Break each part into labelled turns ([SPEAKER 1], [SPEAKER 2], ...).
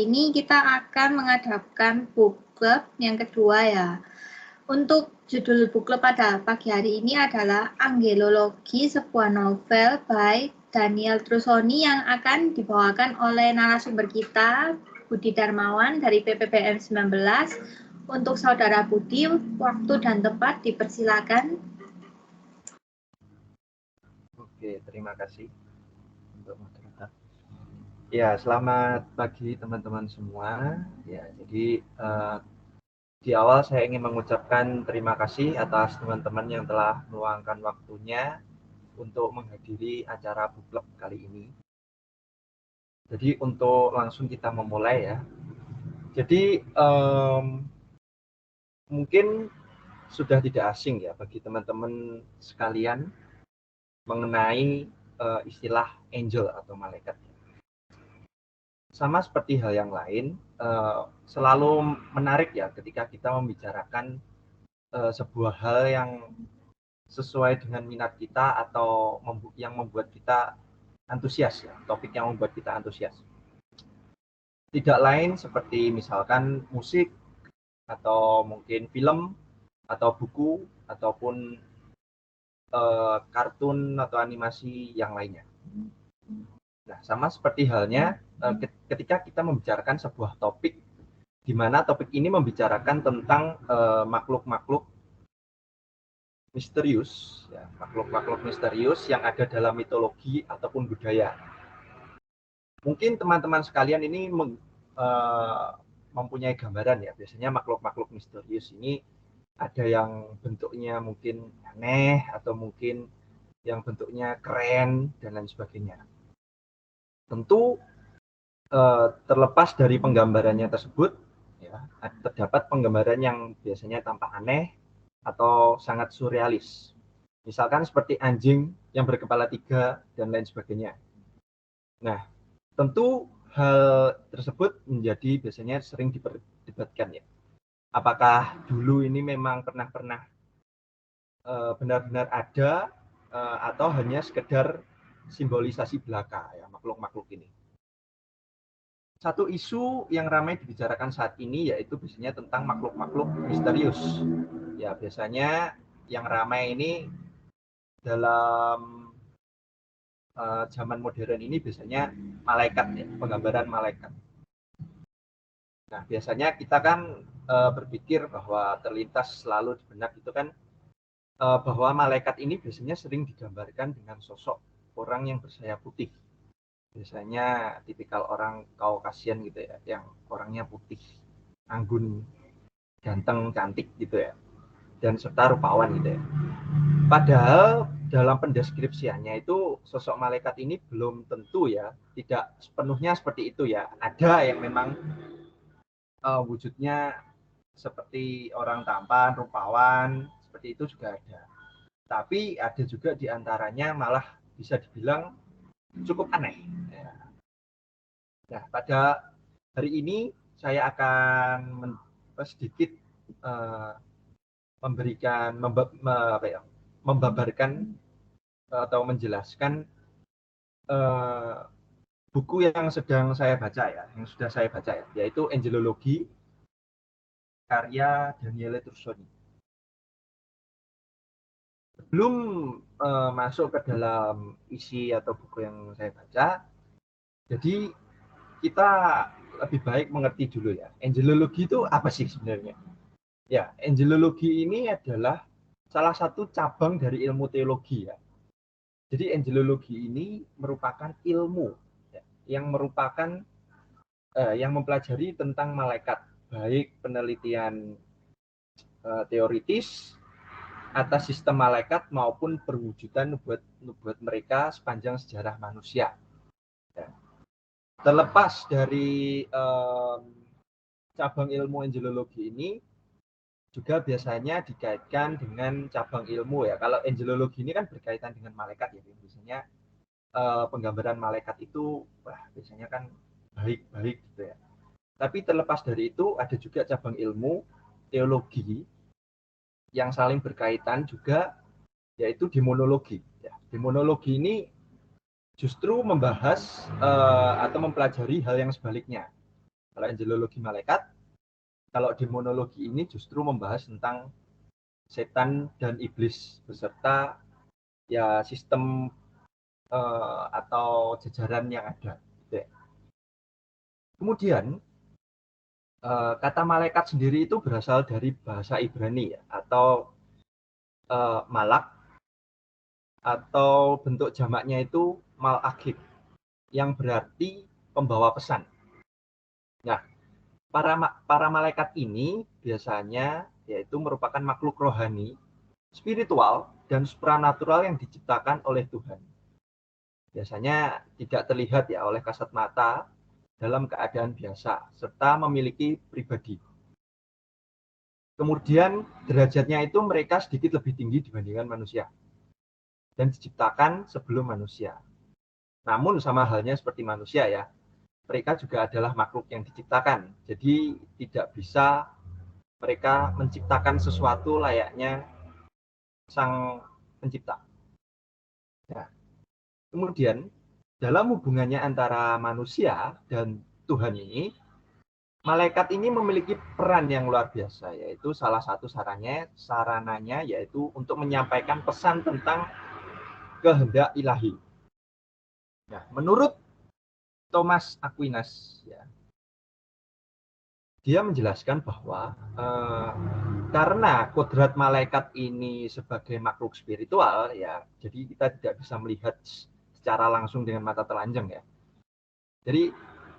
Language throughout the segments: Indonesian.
[SPEAKER 1] kali ini kita akan mengadakan book club yang kedua ya. Untuk judul book club pada pagi hari ini adalah Angelologi, sebuah novel by Daniel Trussoni yang akan dibawakan oleh narasumber kita, Budi Darmawan dari PPBM 19. Untuk Saudara Budi, waktu dan tempat dipersilakan.
[SPEAKER 2] Oke, terima kasih untuk moderator. Ya, selamat pagi teman-teman semua. Ya, jadi di awal saya ingin mengucapkan terima kasih atas teman-teman yang telah meluangkan waktunya untuk menghadiri acara book club kali ini. Jadi untuk langsung kita memulai ya. Jadi mungkin sudah tidak asing ya bagi teman-teman sekalian mengenai istilah angel atau malaikat. Sama seperti hal yang lain, selalu menarik ya ketika kita membicarakan sebuah hal yang sesuai dengan minat kita atau yang membuat kita antusias ya, topik yang membuat kita antusias. Tidak lain seperti misalkan musik atau mungkin film atau buku ataupun kartun atau animasi yang lainnya. Nah, sama seperti halnya ketika kita membicarakan sebuah topik, di mana topik ini membicarakan tentang makhluk-makhluk misterius, ya, makhluk-makhluk misterius yang ada dalam mitologi ataupun budaya. Mungkin teman-teman sekalian ini mempunyai gambaran ya, biasanya makhluk-makhluk misterius ini ada yang bentuknya mungkin aneh atau mungkin yang bentuknya keren dan lain sebagainya. Tentu terlepas dari penggambarannya tersebut, ya, terdapat penggambaran yang biasanya tampak aneh atau sangat surrealis. Misalkan seperti anjing yang berkepala 3 dan lain sebagainya. Nah, tentu hal tersebut menjadi biasanya sering diperdebatkan ya. Apakah dulu ini memang pernah benar-benar ada atau hanya sekedar simbolisasi belaka ya makhluk-makhluk ini. Satu isu yang ramai dibicarakan saat ini yaitu biasanya tentang makhluk-makhluk misterius. Ya, biasanya yang ramai ini dalam zaman modern ini biasanya malaikat ya, penggambaran malaikat. Nah, biasanya kita kan berpikir bahwa terlintas selalu di benak itu kan bahwa malaikat ini biasanya sering digambarkan dengan sosok orang yang bersayap putih. Biasanya tipikal orang Kaukasian gitu ya, yang orangnya putih, anggun, ganteng, cantik gitu ya, dan serta rupawan gitu ya. Padahal dalam pendeskripsiannya itu sosok malaikat ini belum tentu ya, tidak sepenuhnya seperti itu ya. Ada yang memang wujudnya seperti orang tampan, rupawan, seperti itu juga ada. Tapi ada juga diantaranya malah bisa dibilang cukup aneh. Nah, pada hari ini saya akan sedikit membabarkan atau menjelaskan buku yang sedang saya baca ya, yang sudah saya baca ya, yaitu Angelologi karya Daniel Trussoni. Sebelum masuk ke dalam isi atau buku yang saya baca, jadi kita lebih baik mengerti dulu ya, angelologi itu apa sih sebenarnya? Ya, angelologi ini adalah salah satu cabang dari ilmu teologi ya. Jadi angelologi ini merupakan ilmu ya, yang merupakan yang mempelajari tentang malaikat, baik penelitian teoritis atas sistem malaikat maupun perwujudan nubuat mereka sepanjang sejarah manusia. Ya. Terlepas dari cabang ilmu angelologi ini juga biasanya dikaitkan dengan cabang ilmu ya. Kalau angelologi ini kan berkaitan dengan malaikat ya. Biasanya penggambaran malaikat itu biasanya kan baik-baik gitu ya. Tapi terlepas dari itu ada juga cabang ilmu teologi yang saling berkaitan juga, yaitu demonologi. Ya, demonologi ini justru membahas atau mempelajari hal yang sebaliknya. Kalau angelologi malaikat, kalau demonologi ini justru membahas tentang setan dan iblis beserta ya sistem atau jajaran yang ada. Kemudian kata malaikat sendiri itu berasal dari bahasa Ibrani ya, atau malak, atau bentuk jamaknya itu malakib, yang berarti pembawa pesan. Nah, para malaikat ini biasanya yaitu merupakan makhluk rohani, spiritual, dan supranatural yang diciptakan oleh Tuhan. Biasanya tidak terlihat ya oleh kasat mata dalam keadaan biasa, serta memiliki pribadi. Kemudian derajatnya itu mereka sedikit lebih tinggi dibandingkan manusia dan diciptakan sebelum manusia. Namun sama halnya seperti manusia ya, mereka juga adalah makhluk yang diciptakan. Jadi tidak bisa mereka menciptakan sesuatu layaknya sang pencipta. Nah, kemudian dalam hubungannya antara manusia dan Tuhan ini, malaikat ini memiliki peran yang luar biasa, yaitu salah satu sarananya yaitu untuk menyampaikan pesan tentang kehendak ilahi. Nah, menurut Thomas Aquinas, ya, dia menjelaskan bahwa karena kodrat malaikat ini sebagai makhluk spiritual, ya, jadi kita tidak bisa melihat secara langsung dengan mata telanjang ya. Jadi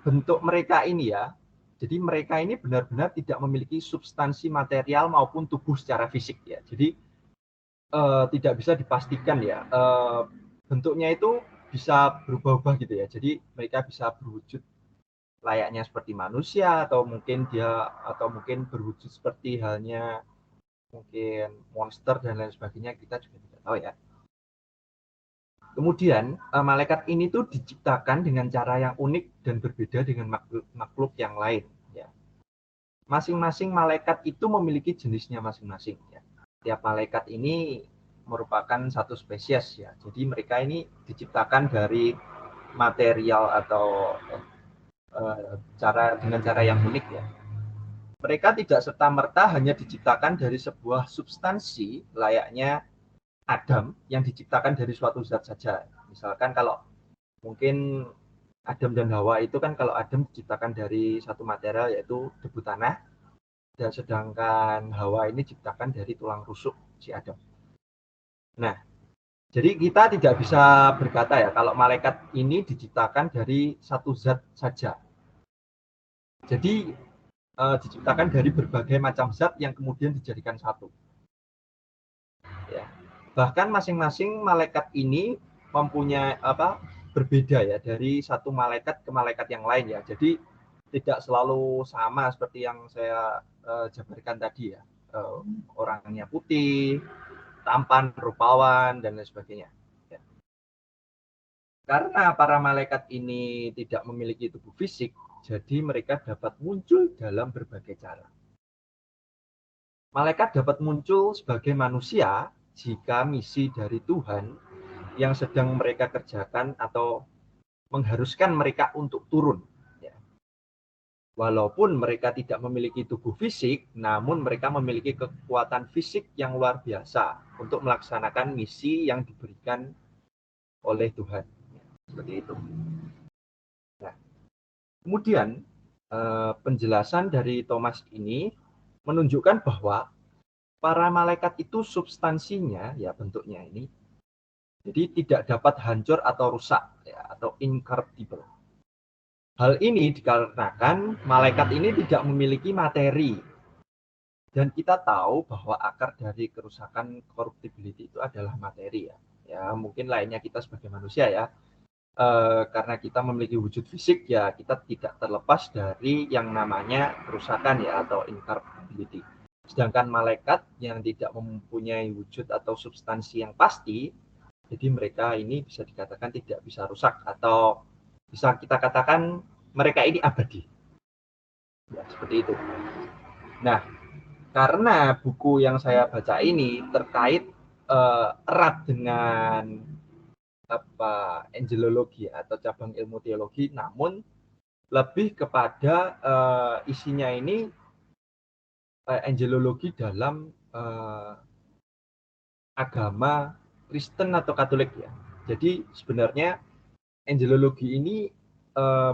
[SPEAKER 2] bentuk mereka ini ya, jadi mereka ini benar-benar tidak memiliki substansi material maupun tubuh secara fisik ya. Jadi tidak bisa dipastikan ya, bentuknya itu bisa berubah-ubah gitu ya. Jadi mereka bisa berwujud layaknya seperti manusia, atau mungkin berwujud seperti halnya mungkin monster dan lain sebagainya, kita juga tidak tahu ya. Kemudian malaikat ini tuh diciptakan dengan cara yang unik dan berbeda dengan makhluk yang lain ya. Masing-masing malaikat itu memiliki jenisnya masing-masing ya. Tiap malaikat ini merupakan satu spesies ya. Jadi mereka ini diciptakan dari material atau dengan cara yang unik ya. Mereka tidak serta-merta hanya diciptakan dari sebuah substansi layaknya Adam yang diciptakan dari suatu zat saja. Misalkan kalau mungkin Adam dan Hawa itu kan, kalau Adam diciptakan dari satu material yaitu debu tanah, dan sedangkan Hawa ini diciptakan dari tulang rusuk si Adam. Nah, jadi kita tidak bisa berkata ya kalau malaikat ini diciptakan dari satu zat saja. Jadi diciptakan dari berbagai macam zat yang kemudian dijadikan satu. Ya. Bahkan masing-masing malaikat ini mempunyai berbeda ya dari satu malaikat ke malaikat yang lain ya. Jadi tidak selalu sama seperti yang saya jabarkan tadi ya. Orangnya putih, tampan, rupawan, dan lain sebagainya. Ya. Karena para malaikat ini tidak memiliki tubuh fisik, jadi mereka dapat muncul dalam berbagai cara. Malaikat dapat muncul sebagai manusia jika misi dari Tuhan yang sedang mereka kerjakan atau mengharuskan mereka untuk turun. Ya. Walaupun mereka tidak memiliki tubuh fisik, namun mereka memiliki kekuatan fisik yang luar biasa untuk melaksanakan misi yang diberikan oleh Tuhan. Seperti itu. Nah, kemudian penjelasan dari Thomas ini menunjukkan bahwa para malaikat itu substansinya ya bentuknya ini jadi tidak dapat hancur atau rusak ya, atau incorruptible. Hal ini dikarenakan malaikat ini tidak memiliki materi, dan kita tahu bahwa akar dari kerusakan corruptibility itu adalah materi ya. Ya mungkin lainnya kita sebagai manusia ya. Karena kita memiliki wujud fisik ya, kita tidak terlepas dari yang namanya kerusakan ya, atau incorruptibility. Sedangkan malaikat yang tidak mempunyai wujud atau substansi yang pasti, jadi mereka ini bisa dikatakan tidak bisa rusak, atau bisa kita katakan mereka ini abadi ya, seperti itu. Nah, karena buku yang saya baca ini terkait erat dengan angelologi atau cabang ilmu teologi, namun lebih kepada isinya ini angelologi dalam agama Kristen atau Katolik ya. Jadi sebenarnya angelologi ini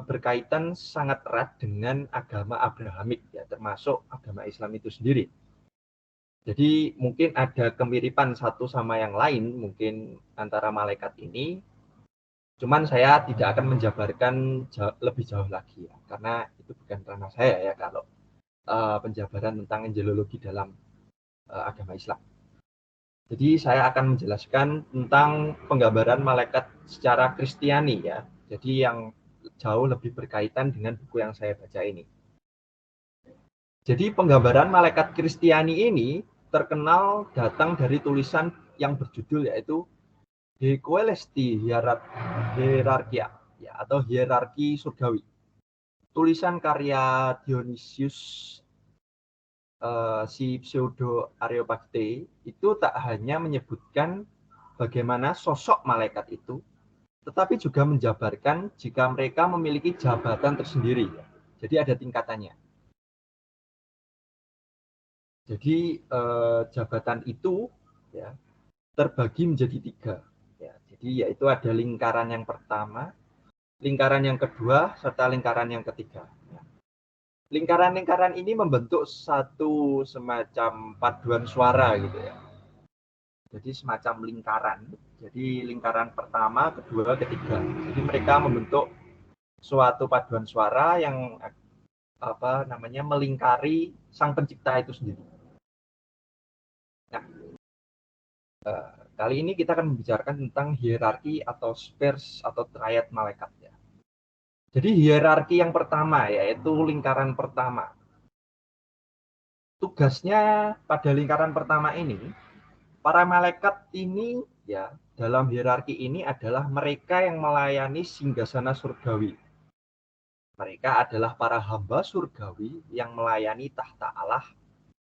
[SPEAKER 2] berkaitan sangat erat dengan agama Abrahamik ya, termasuk agama Islam itu sendiri. Jadi mungkin ada kemiripan satu sama yang lain mungkin antara malaikat ini. Cuman saya tidak akan menjabarkan lebih jauh lagi ya, karena itu bukan ranah saya ya kalau penjabaran tentang angelologi dalam agama Islam. Jadi saya akan menjelaskan tentang penggambaran malaikat secara Kristiani ya. Jadi yang jauh lebih berkaitan dengan buku yang saya baca ini. Jadi penggambaran malaikat Kristiani ini terkenal datang dari tulisan yang berjudul yaitu De Coelesti Hierarchia ya, atau hierarki surgawi. Tulisan karya Dionysius si pseudo Areopagite itu tak hanya menyebutkan bagaimana sosok malaikat itu, tetapi juga menjabarkan jika mereka memiliki jabatan tersendiri. Jadi ada tingkatannya. Jadi jabatan itu ya terbagi menjadi 3. Ya, jadi yaitu ada lingkaran yang pertama, lingkaran yang kedua, serta lingkaran yang ketiga. Lingkaran-lingkaran ini membentuk satu semacam paduan suara gitu ya. Jadi semacam lingkaran. Jadi lingkaran pertama, kedua, ketiga. Jadi mereka membentuk suatu paduan suara yang melingkari Sang Pencipta itu sendiri. Nah, kali ini kita akan membicarakan tentang hierarki atau spheres atau triad malaikat ya. Jadi hierarki yang pertama yaitu lingkaran pertama. Tugasnya pada lingkaran pertama ini, para malaikat ini ya dalam hierarki ini adalah mereka yang melayani singgasana surgawi. Mereka adalah para hamba surgawi yang melayani tahta Allah,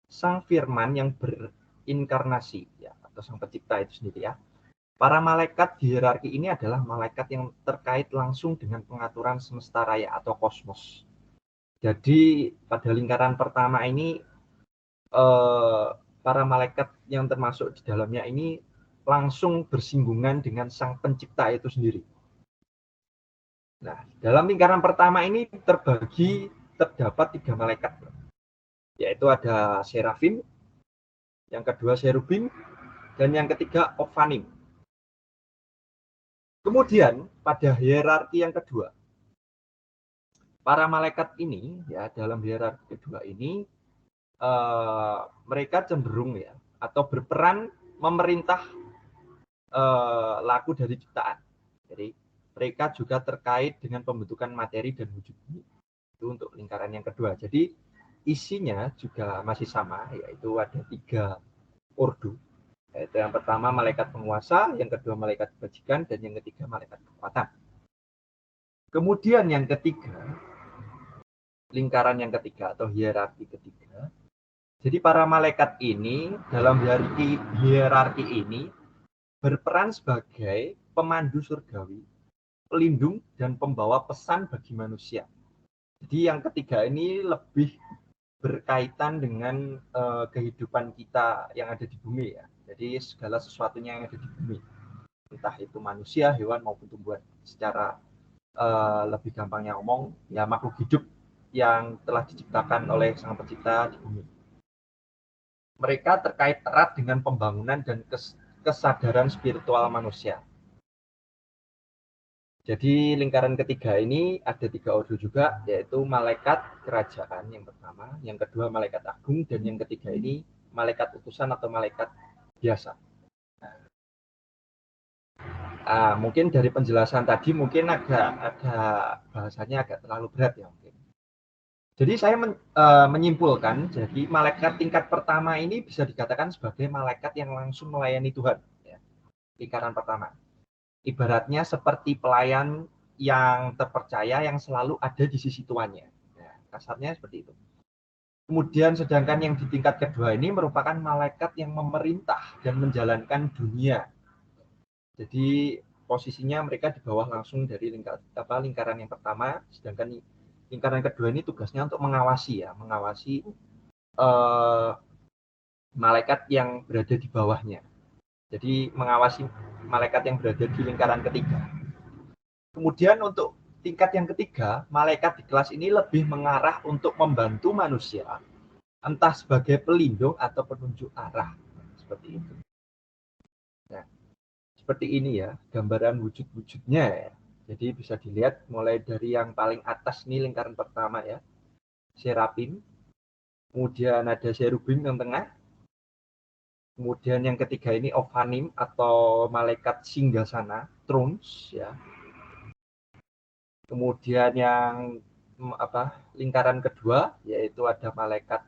[SPEAKER 2] Sang Firman yang berinkarnasi ya, atau Sang Pencipta itu sendiri ya. Para malaikat di hierarki ini adalah malaikat yang terkait langsung dengan pengaturan semesta raya atau kosmos. Jadi pada lingkaran pertama ini para malaikat yang termasuk di dalamnya ini langsung bersinggungan dengan Sang Pencipta itu sendiri. Nah, dalam lingkaran pertama ini terdapat 3 malaikat, yaitu ada serafim, yang kedua serubim, dan yang ketiga ophanim. Kemudian pada hierarki yang kedua, para malaikat ini ya dalam hierarki kedua ini mereka cenderung ya atau berperan memerintah laku dari ciptaan. Jadi mereka juga terkait dengan pembentukan materi dan wujud bumi. Itu untuk lingkaran yang kedua. Jadi isinya juga masih sama, yaitu ada 3 ordo. Yaitu yang pertama malaikat penguasa, yang kedua malaikat kebajikan, dan yang ketiga malaikat kekuatan. Kemudian yang ketiga, lingkaran yang ketiga atau hierarki ketiga. Jadi para malaikat ini dalam hierarki ini berperan sebagai pemandu surgawi, pelindung dan pembawa pesan bagi manusia. Jadi yang ketiga ini lebih berkaitan dengan kehidupan kita yang ada di bumi ya. Jadi segala sesuatunya yang ada di bumi, entah itu manusia, hewan maupun tumbuhan. Secara lebih gampangnya ngomong, ya makhluk hidup yang telah diciptakan oleh Sang Pencipta di bumi. Mereka terkait erat dengan pembangunan dan kesadaran spiritual manusia. Jadi lingkaran ketiga ini ada 3 ordo juga, yaitu malaikat kerajaan yang pertama, yang kedua malaikat agung, dan yang ketiga ini malaikat utusan atau malaikat biasa. Mungkin dari penjelasan tadi mungkin bahasanya agak terlalu berat ya mungkin. Jadi saya menyimpulkan, jadi malaikat tingkat pertama ini bisa dikatakan sebagai malaikat yang langsung melayani Tuhan. Ya. Lingkaran pertama. Ibaratnya seperti pelayan yang terpercaya yang selalu ada di sisi tuannya. Nah, kasarnya seperti itu. Kemudian sedangkan yang di tingkat kedua ini merupakan malaikat yang memerintah dan menjalankan dunia. Jadi posisinya mereka di bawah langsung dari lingkaran yang pertama, sedangkan lingkaran kedua ini tugasnya untuk mengawasi ya, mengawasi malaikat yang berada di bawahnya. Jadi mengawasi malaikat yang berada di lingkaran ketiga. Kemudian untuk tingkat yang ketiga, malaikat di kelas ini lebih mengarah untuk membantu manusia, entah sebagai pelindung atau penunjuk arah. Seperti itu. Nah, seperti ini ya, gambaran wujud-wujudnya ya. Jadi bisa dilihat mulai dari yang paling atas ini lingkaran pertama ya, serafim. Kemudian ada cherubim yang tengah. Kemudian yang ketiga ini ophanim atau malaikat singgasana, thrones ya. Kemudian yang lingkaran kedua yaitu ada malaikat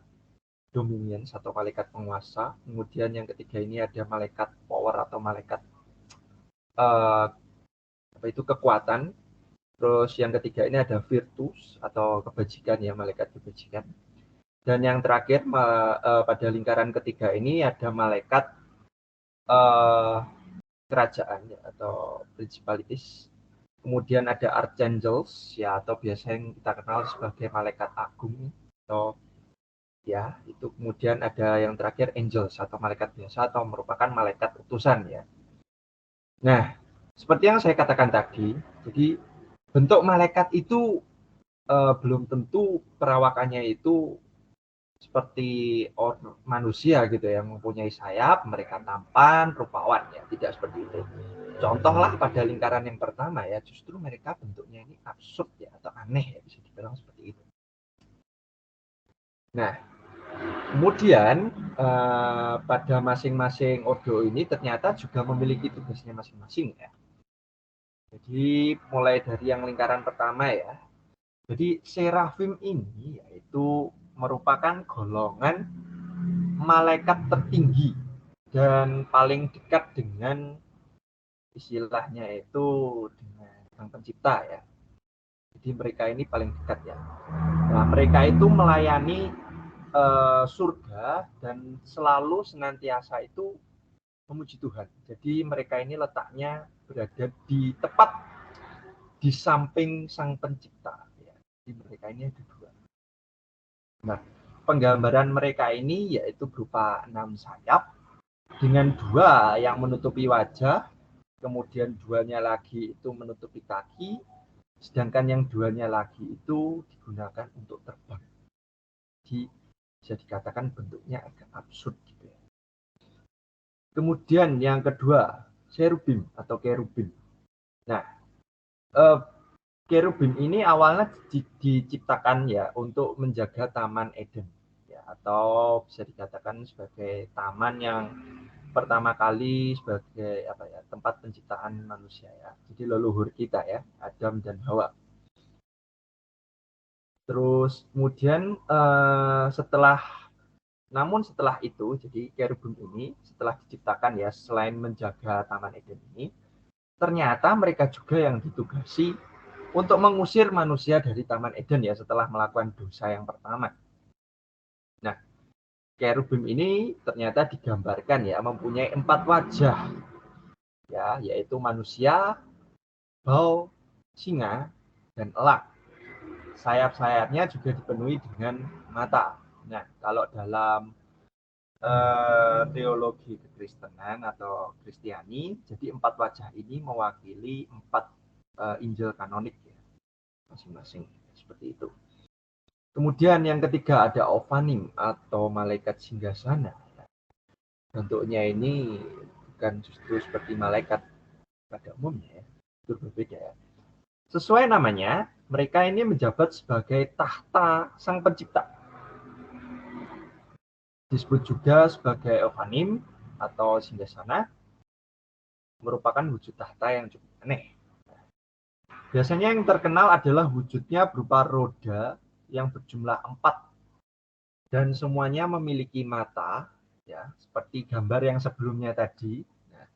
[SPEAKER 2] dominion atau malaikat penguasa. Kemudian yang ketiga ini ada malaikat power atau malaikat kekuatan. Terus yang ketiga ini ada virtus atau kebajikan ya, malaikat kebajikan. Dan yang terakhir pada lingkaran ketiga ini ada malaikat kerajaan ya, atau principalities. Kemudian ada archangels ya, atau biasa yang kita kenal sebagai malaikat agung atau ya itu. Kemudian ada yang terakhir angels atau malaikat biasa atau merupakan malaikat utusan ya. Nah, seperti yang saya katakan tadi, jadi bentuk malaikat itu belum tentu perawakannya itu seperti manusia gitu yang mempunyai sayap, mereka tampan, rupawan ya, tidak seperti itu. Contohlah pada lingkaran yang pertama ya, justru mereka bentuknya ini absurd ya atau aneh ya, bisa dibilang seperti itu. Nah, kemudian pada masing-masing ordo ini ternyata juga memiliki tugasnya masing-masing ya. Jadi mulai dari yang lingkaran pertama ya. Jadi serafim ini yaitu merupakan golongan malaikat tertinggi dan paling dekat dengan istilahnya itu dengan Sang Pencipta ya. Jadi mereka ini paling dekat ya. Nah, mereka itu melayani surga dan selalu senantiasa itu memuji Tuhan. Jadi mereka ini letaknya berada di tepat di samping Sang Pencipta ya. Jadi mereka ini ada dua. Nah, penggambaran mereka ini yaitu berupa 6 sayap dengan 2 yang menutupi wajah, kemudian 2-nya lagi itu menutupi kaki, sedangkan yang 2-nya lagi itu digunakan untuk terbang. Jadi bisa dikatakan bentuknya agak absurd gitu ya. Kemudian yang kedua, cherubim atau kerubim. Nah, kerubim ini awalnya diciptakan ya untuk menjaga Taman Eden ya, atau bisa dikatakan sebagai taman yang pertama kali sebagai tempat penciptaan manusia ya. Jadi leluhur kita ya, Adam dan Hawa. Terus kemudian setelah itu, jadi kerubim ini setelah diciptakan ya, selain menjaga Taman Eden ini, ternyata mereka juga yang ditugasi untuk mengusir manusia dari Taman Eden ya setelah melakukan dosa yang pertama. Nah, kerubim ini ternyata digambarkan ya mempunyai 4 wajah ya, yaitu manusia, bau, singa, dan elang. Sayap-sayapnya juga dipenuhi dengan mata. Nah, kalau dalam teologi kekristenan atau Kristiani, jadi 4 wajah ini mewakili 4 Injil kanonik ya, masing-masing seperti itu. Kemudian yang ketiga ada ophanim atau malaikat singgasana. Bentuknya ini bukan justru seperti malaikat pada umumnya ya, itu berbeda ya. Sesuai namanya, mereka ini menjabat sebagai tahta Sang Pencipta. Disebut juga sebagai ophanim atau singgasana, merupakan wujud tahta yang cukup aneh. Biasanya yang terkenal adalah wujudnya berupa roda yang berjumlah 4 dan semuanya memiliki mata ya, seperti gambar yang sebelumnya tadi. Nah,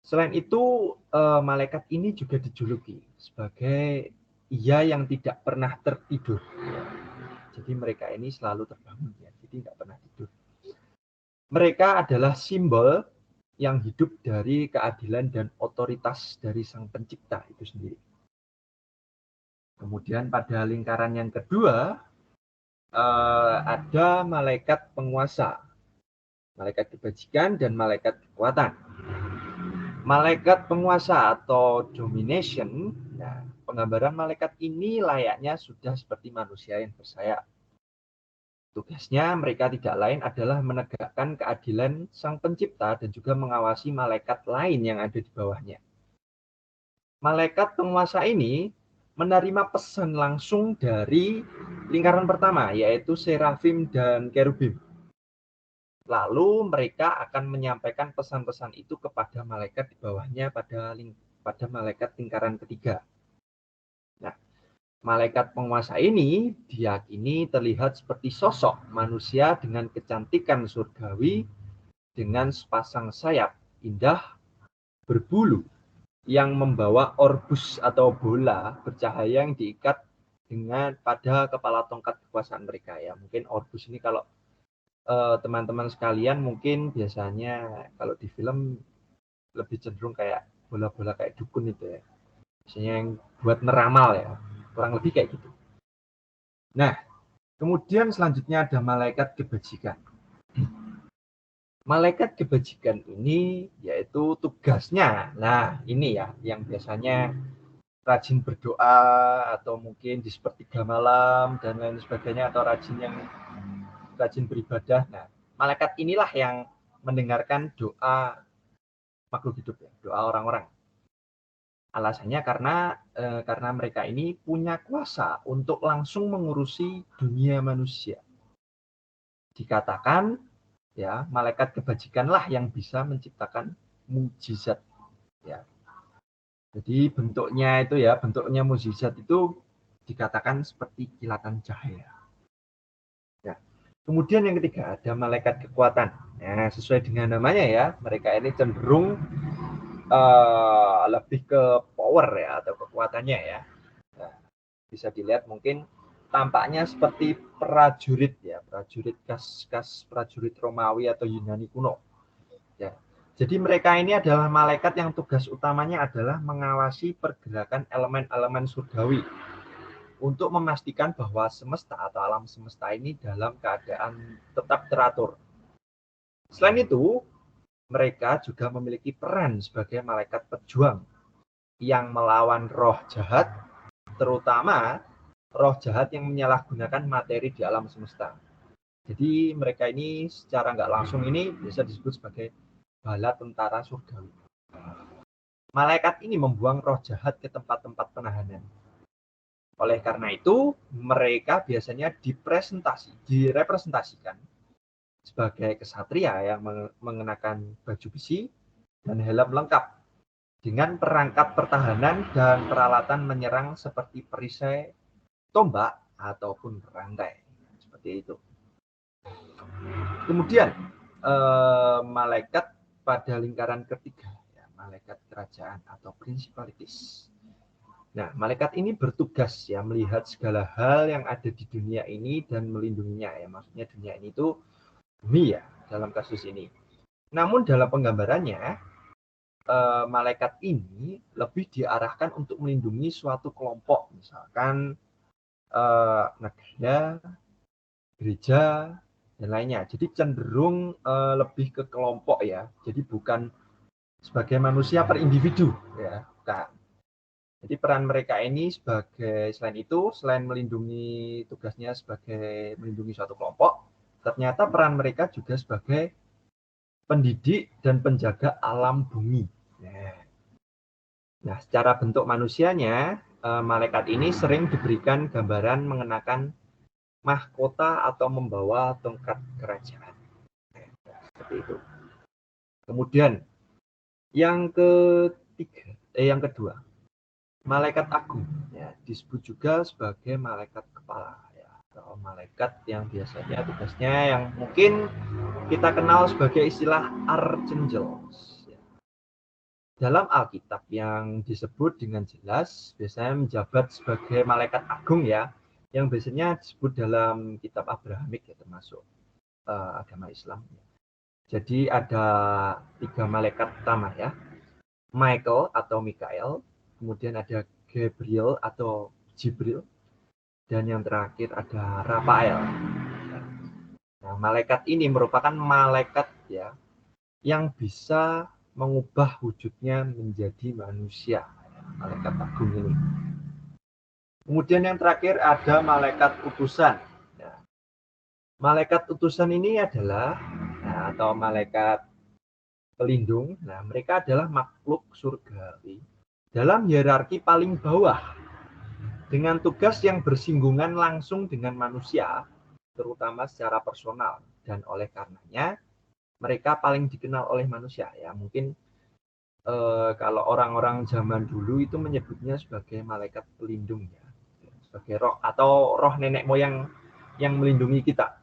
[SPEAKER 2] selain itu malaikat ini juga dijuluki sebagai ia yang tidak pernah tertidur ya. Jadi mereka ini selalu terbangun ya, jadi tidak pernah tidur. Mereka adalah simbol yang hidup dari keadilan dan otoritas dari Sang Pencipta itu sendiri. Kemudian pada lingkaran yang kedua ada malaikat penguasa, malaikat kebajikan dan malaikat kekuatan. Malaikat penguasa atau domination, nah, penggambaran malaikat ini layaknya sudah seperti manusia yang bersayap. Tugasnya mereka tidak lain adalah menegakkan keadilan Sang Pencipta dan juga mengawasi malaikat lain yang ada di bawahnya. Malaikat penguasa ini menerima pesan langsung dari lingkaran pertama, yaitu serafim dan kerubim. Lalu mereka akan menyampaikan pesan-pesan itu kepada malaikat di bawahnya pada malaikat lingkaran ketiga. Nah, malaikat penguasa ini diyakini terlihat seperti sosok manusia dengan kecantikan surgawi, dengan sepasang sayap indah berbulu yang membawa orbus atau bola bercahaya yang diikat dengan pada kepala tongkat kekuasaan mereka ya. Mungkin orbus ini kalau teman-teman sekalian mungkin biasanya kalau di film lebih cenderung kayak bola-bola kayak dukun itu ya. Biasanya yang buat neramal ya. Kurang lebih kayak gitu. Nah, kemudian selanjutnya ada malaikat kebajikan. Malaikat kebajikan ini yaitu tugasnya. Nah, ini ya yang biasanya rajin berdoa atau mungkin di sepertiga malam dan lain sebagainya atau rajin beribadah. Nah, malaikat inilah yang mendengarkan doa makhluk hidup ya, doa orang-orang. Alasannya karena mereka ini punya kuasa untuk langsung mengurusi dunia manusia. Dikatakan ya, malaikat kebajikanlah yang bisa menciptakan mukjizat ya. Jadi bentuknya mukjizat itu dikatakan seperti kilatan cahaya. Ya. Kemudian yang ketiga ada malaikat kekuatan. Nah, sesuai dengan namanya ya, mereka ini cenderung lebih ke power ya atau kekuatannya ya. Nah, bisa dilihat mungkin tampaknya seperti prajurit ya, prajurit kas prajurit Romawi atau Yunani kuno. Ya. Jadi mereka ini adalah malaikat yang tugas utamanya adalah mengawasi pergerakan elemen-elemen surgawi untuk memastikan bahwa semesta atau alam semesta ini dalam keadaan tetap teratur. Selain itu, mereka juga memiliki peran sebagai malaikat pejuang yang melawan roh jahat, terutama roh jahat yang menyalahgunakan materi di alam semesta. Jadi mereka ini secara nggak langsung ini bisa disebut sebagai bala tentara surgawi. Malaikat ini membuang roh jahat ke tempat-tempat penahanan. Oleh karena itu, mereka biasanya direpresentasikan sebagai kesatria yang mengenakan baju besi dan helm lengkap dengan perangkat pertahanan dan peralatan menyerang seperti perisai, tombak, ataupun rantai. Seperti itu. Kemudian, malaikat pada lingkaran ketiga, ya, malaikat kerajaan atau principalities. Nah, malaikat ini bertugas ya melihat segala hal yang ada di dunia ini dan melindunginya ya. Maksudnya dunia ini itu bumi ya dalam kasus ini. Namun dalam penggambarannya malaikat ini lebih diarahkan untuk melindungi suatu kelompok, misalkan negara, gereja dan lainnya. Jadi cenderung lebih ke kelompok ya. Jadi bukan sebagai manusia per individu ya, bukan. Jadi peran mereka ini selain melindungi tugasnya sebagai melindungi suatu kelompok, ternyata peran mereka juga sebagai pendidik dan penjaga alam bumi. Nah, secara bentuk manusianya, malaikat ini sering diberikan gambaran mengenakan mahkota atau membawa tongkat kerajaan. Seperti itu. Kemudian yang kedua, malaikat agung ya, disebut juga sebagai malaikat kepala ya, atau malaikat yang biasanya tugasnya yang mungkin kita kenal sebagai istilah archangels ya. Dalam Alkitab yang disebut dengan jelas biasanya menjabat sebagai malaikat agung ya, yang biasanya disebut dalam kitab Abrahamik ya, termasuk agama Islam. Jadi ada 3 malaikat utama ya, Michael atau Mikael, kemudian ada Gabriel atau Jibril, dan yang terakhir ada Rafael. Nah, malaikat ini merupakan malaikat ya yang bisa mengubah wujudnya menjadi manusia, malaikat agung ini. Kemudian yang terakhir ada malaikat utusan. Ya. Malaikat utusan ini adalah atau malaikat pelindung. Nah, mereka adalah makhluk surgawi dalam hierarki paling bawah dengan tugas yang bersinggungan langsung dengan manusia, terutama secara personal, dan oleh karenanya mereka paling dikenal oleh manusia. Ya, mungkin kalau orang-orang zaman dulu itu menyebutnya sebagai malaikat pelindung, ya, sebagai roh atau roh nenek moyang yang melindungi kita.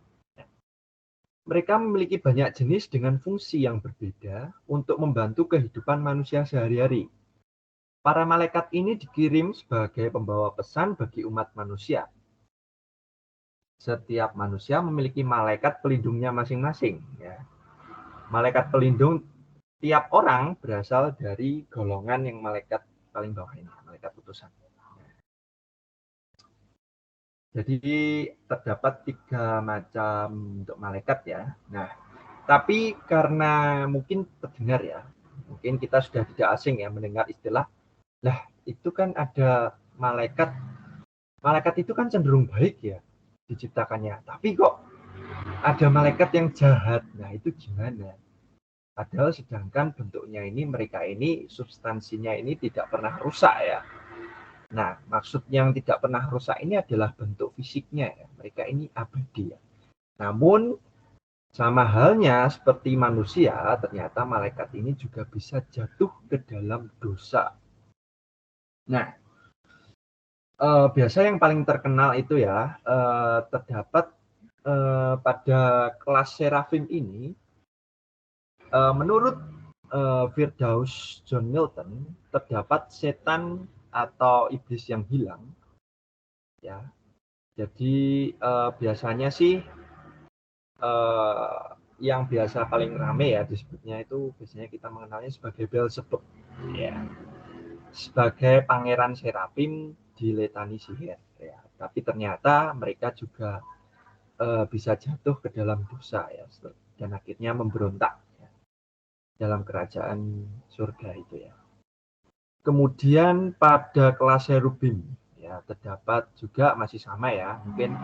[SPEAKER 2] Mereka memiliki banyak jenis dengan fungsi yang berbeda untuk membantu kehidupan manusia sehari-hari. Para malaikat ini dikirim sebagai pembawa pesan bagi umat manusia. Setiap manusia memiliki malaikat pelindungnya masing-masing. Ya. Malaikat pelindung tiap orang berasal dari golongan yang malaikat paling bawah ini, malaikat utusan. Jadi terdapat 3 macam untuk malaikat ya. Nah, tapi karena mungkin terdengar ya, mungkin kita sudah tidak asing ya mendengar istilah, lah itu kan ada malaikat. Malaikat itu kan cenderung baik ya diciptakannya. Tapi kok ada malaikat yang jahat. Nah, itu gimana? Padahal sedangkan bentuknya ini, mereka ini substansinya ini tidak pernah rusak ya. Nah, maksud yang tidak pernah rusak ini adalah bentuk fisiknya ya. Mereka ini abadi ya. Namun sama halnya seperti manusia, ternyata malaikat ini juga bisa jatuh ke dalam dosa. Nah, biasa yang paling terkenal itu ya terdapat pada kelas serafim ini. Menurut Firdaus John Milton, terdapat setan atau iblis yang hilang. Ya, jadi biasanya sih yang biasa paling rame ya disebutnya itu biasanya kita mengenalnya sebagai Beelzebub. Ya. Sebagai pangeran serafim di letani sihir ya. Tapi ternyata mereka juga bisa jatuh ke dalam dosa ya dan akhirnya memberontak ya, dalam kerajaan surga itu ya. Kemudian pada kelas cherubim ya terdapat juga masih sama ya, mungkin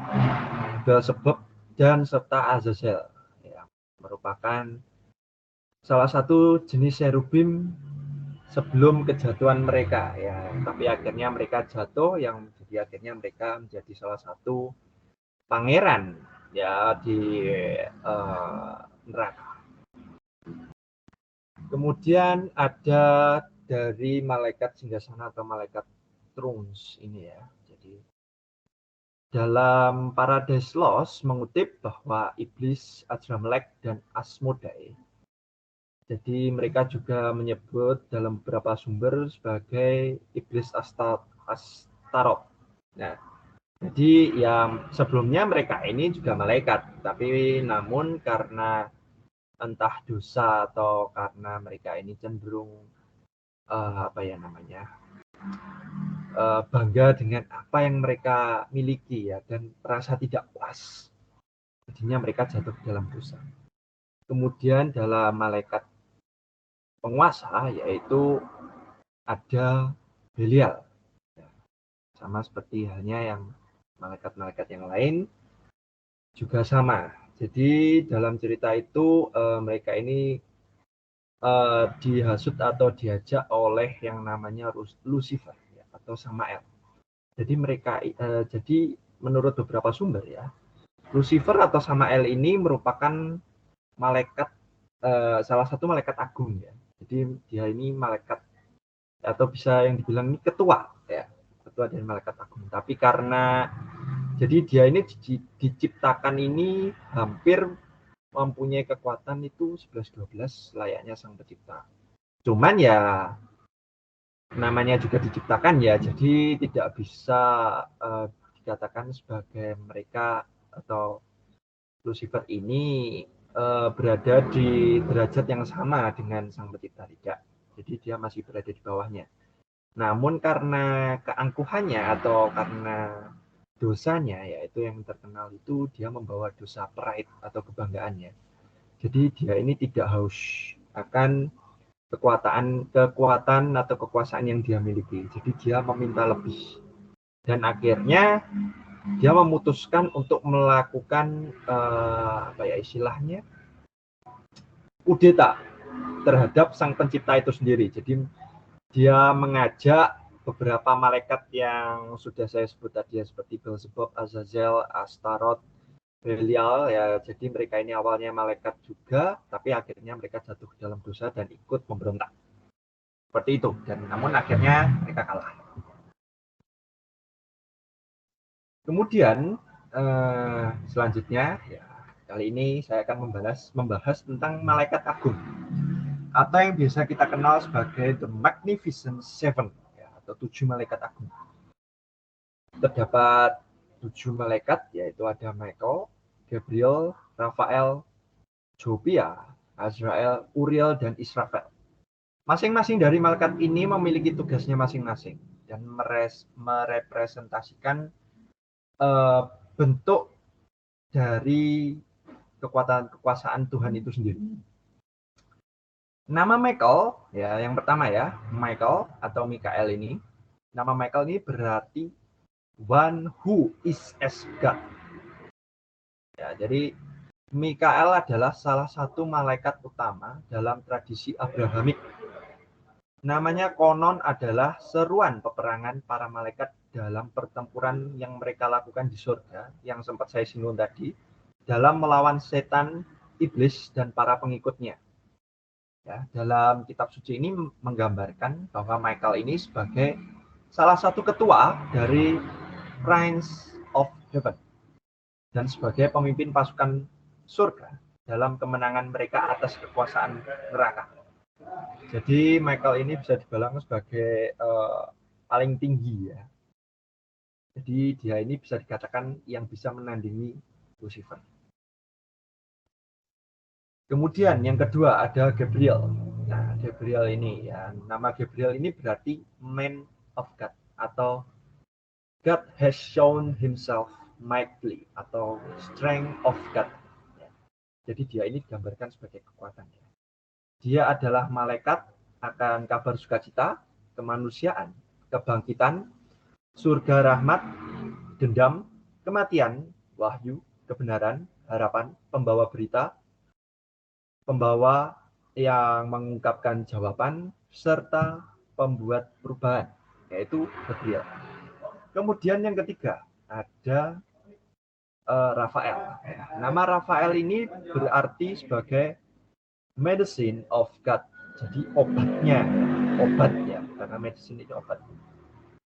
[SPEAKER 2] Beelzebub dan serta Azazel ya, merupakan salah satu jenis cherubim sebelum kejatuhan mereka ya, tapi akhirnya mereka jatuh yang jadi akhirnya mereka menjadi salah satu pangeran ya di neraka. Kemudian ada dari malaikat singgasana atau malaikat Thrones ini ya. Jadi dalam Paradise Lost mengutip bahwa iblis, Adramelech dan Asmodai. Jadi mereka juga menyebut dalam beberapa sumber sebagai iblis Astaroth. Nah, jadi yang sebelumnya mereka ini juga malaikat, tapi namun karena entah dosa atau karena mereka ini cenderung bangga dengan apa yang mereka miliki ya dan merasa tidak puas. Jadinya mereka jatuh ke dalam dosa. Kemudian dalam malaikat penguasa yaitu ada Belial. Sama seperti halnya yang malaikat-malaikat yang lain juga sama. Jadi dalam cerita itu mereka ini dihasut atau diajak oleh yang namanya Lucifer ya, atau Samael. Jadi mereka jadi menurut beberapa sumber ya, Lucifer atau Samael ini merupakan malaikat salah satu malaikat agung ya. Jadi dia ini malaikat atau bisa yang dibilang ini ketua ya, ketua dari malaikat agung. Tapi karena jadi dia ini diciptakan ini hampir mempunyai kekuatan itu 11-12 layaknya sang pencipta. Cuman ya namanya juga diciptakan ya, jadi tidak bisa dikatakan sebagai mereka atau Lucifer ini berada di derajat yang sama dengan sang pencipta, tidak. Jadi dia masih berada di bawahnya. Namun karena keangkuhannya atau karena dosanya, yaitu yang terkenal itu dia membawa dosa pride atau kebanggaannya. Jadi dia ini tidak haus akan kekuatan atau kekuasaan yang dia miliki. Jadi dia meminta lebih. Dan akhirnya dia memutuskan untuk melakukan istilahnya kudeta terhadap sang pencipta itu sendiri. Jadi dia mengajak beberapa malaikat yang sudah saya sebut tadi ya, seperti Beelzebub, Azazel, Astaroth, Belial ya. Jadi mereka ini awalnya malaikat juga, tapi akhirnya mereka jatuh ke dalam dosa dan ikut memberontak. Seperti itu. Dan namun akhirnya mereka kalah. Kemudian selanjutnya ya, kali ini saya akan membahas tentang malaikat agung atau yang biasa kita kenal sebagai The Magnificent Seven ya, atau 7 malaikat agung. Terdapat 7 malaikat, yaitu ada Michael, Gabriel, Raphael, Jopia, Azrael, Uriel, dan Israfel. Masing-masing dari malaikat ini memiliki tugasnya masing-masing dan merepresentasikan bentuk dari kekuasaan Tuhan itu sendiri. Nama Michael, ya yang pertama ya, Michael atau Mikael ini. Nama Michael ini berarti one who is as God. Ya, jadi Mikael adalah salah satu malaikat utama dalam tradisi Abrahamik. Namanya konon adalah seruan peperangan para malaikat dalam pertempuran yang mereka lakukan di surga, yang sempat saya singgung tadi, dalam melawan setan, iblis, dan para pengikutnya. Ya, dalam kitab suci ini menggambarkan bahwa Michael ini sebagai salah satu ketua dari Prince of Heaven dan sebagai pemimpin pasukan surga dalam kemenangan mereka atas kekuasaan neraka. Jadi Michael ini bisa dibilang sebagai paling tinggi ya. Jadi dia ini bisa dikatakan yang bisa menandingi Lucifer. Kemudian yang kedua ada Gabriel. Nah, Gabriel ini ya, nama Gabriel ini berarti Man of God atau God has shown himself mightily atau strength of God. Ya. Jadi dia ini digambarkan sebagai kekuatan. Dia adalah malaikat akan kabar sukacita, kemanusiaan, kebangkitan, surga rahmat, dendam, kematian, wahyu, kebenaran, harapan, pembawa berita, pembawa yang mengungkapkan jawaban, serta pembuat perubahan, yaitu Gabriel. Kemudian yang ketiga, ada Raphael. Nama Raphael ini berarti sebagai medicine of God. Jadi obatnya, obat ya, karena medicine itu obat.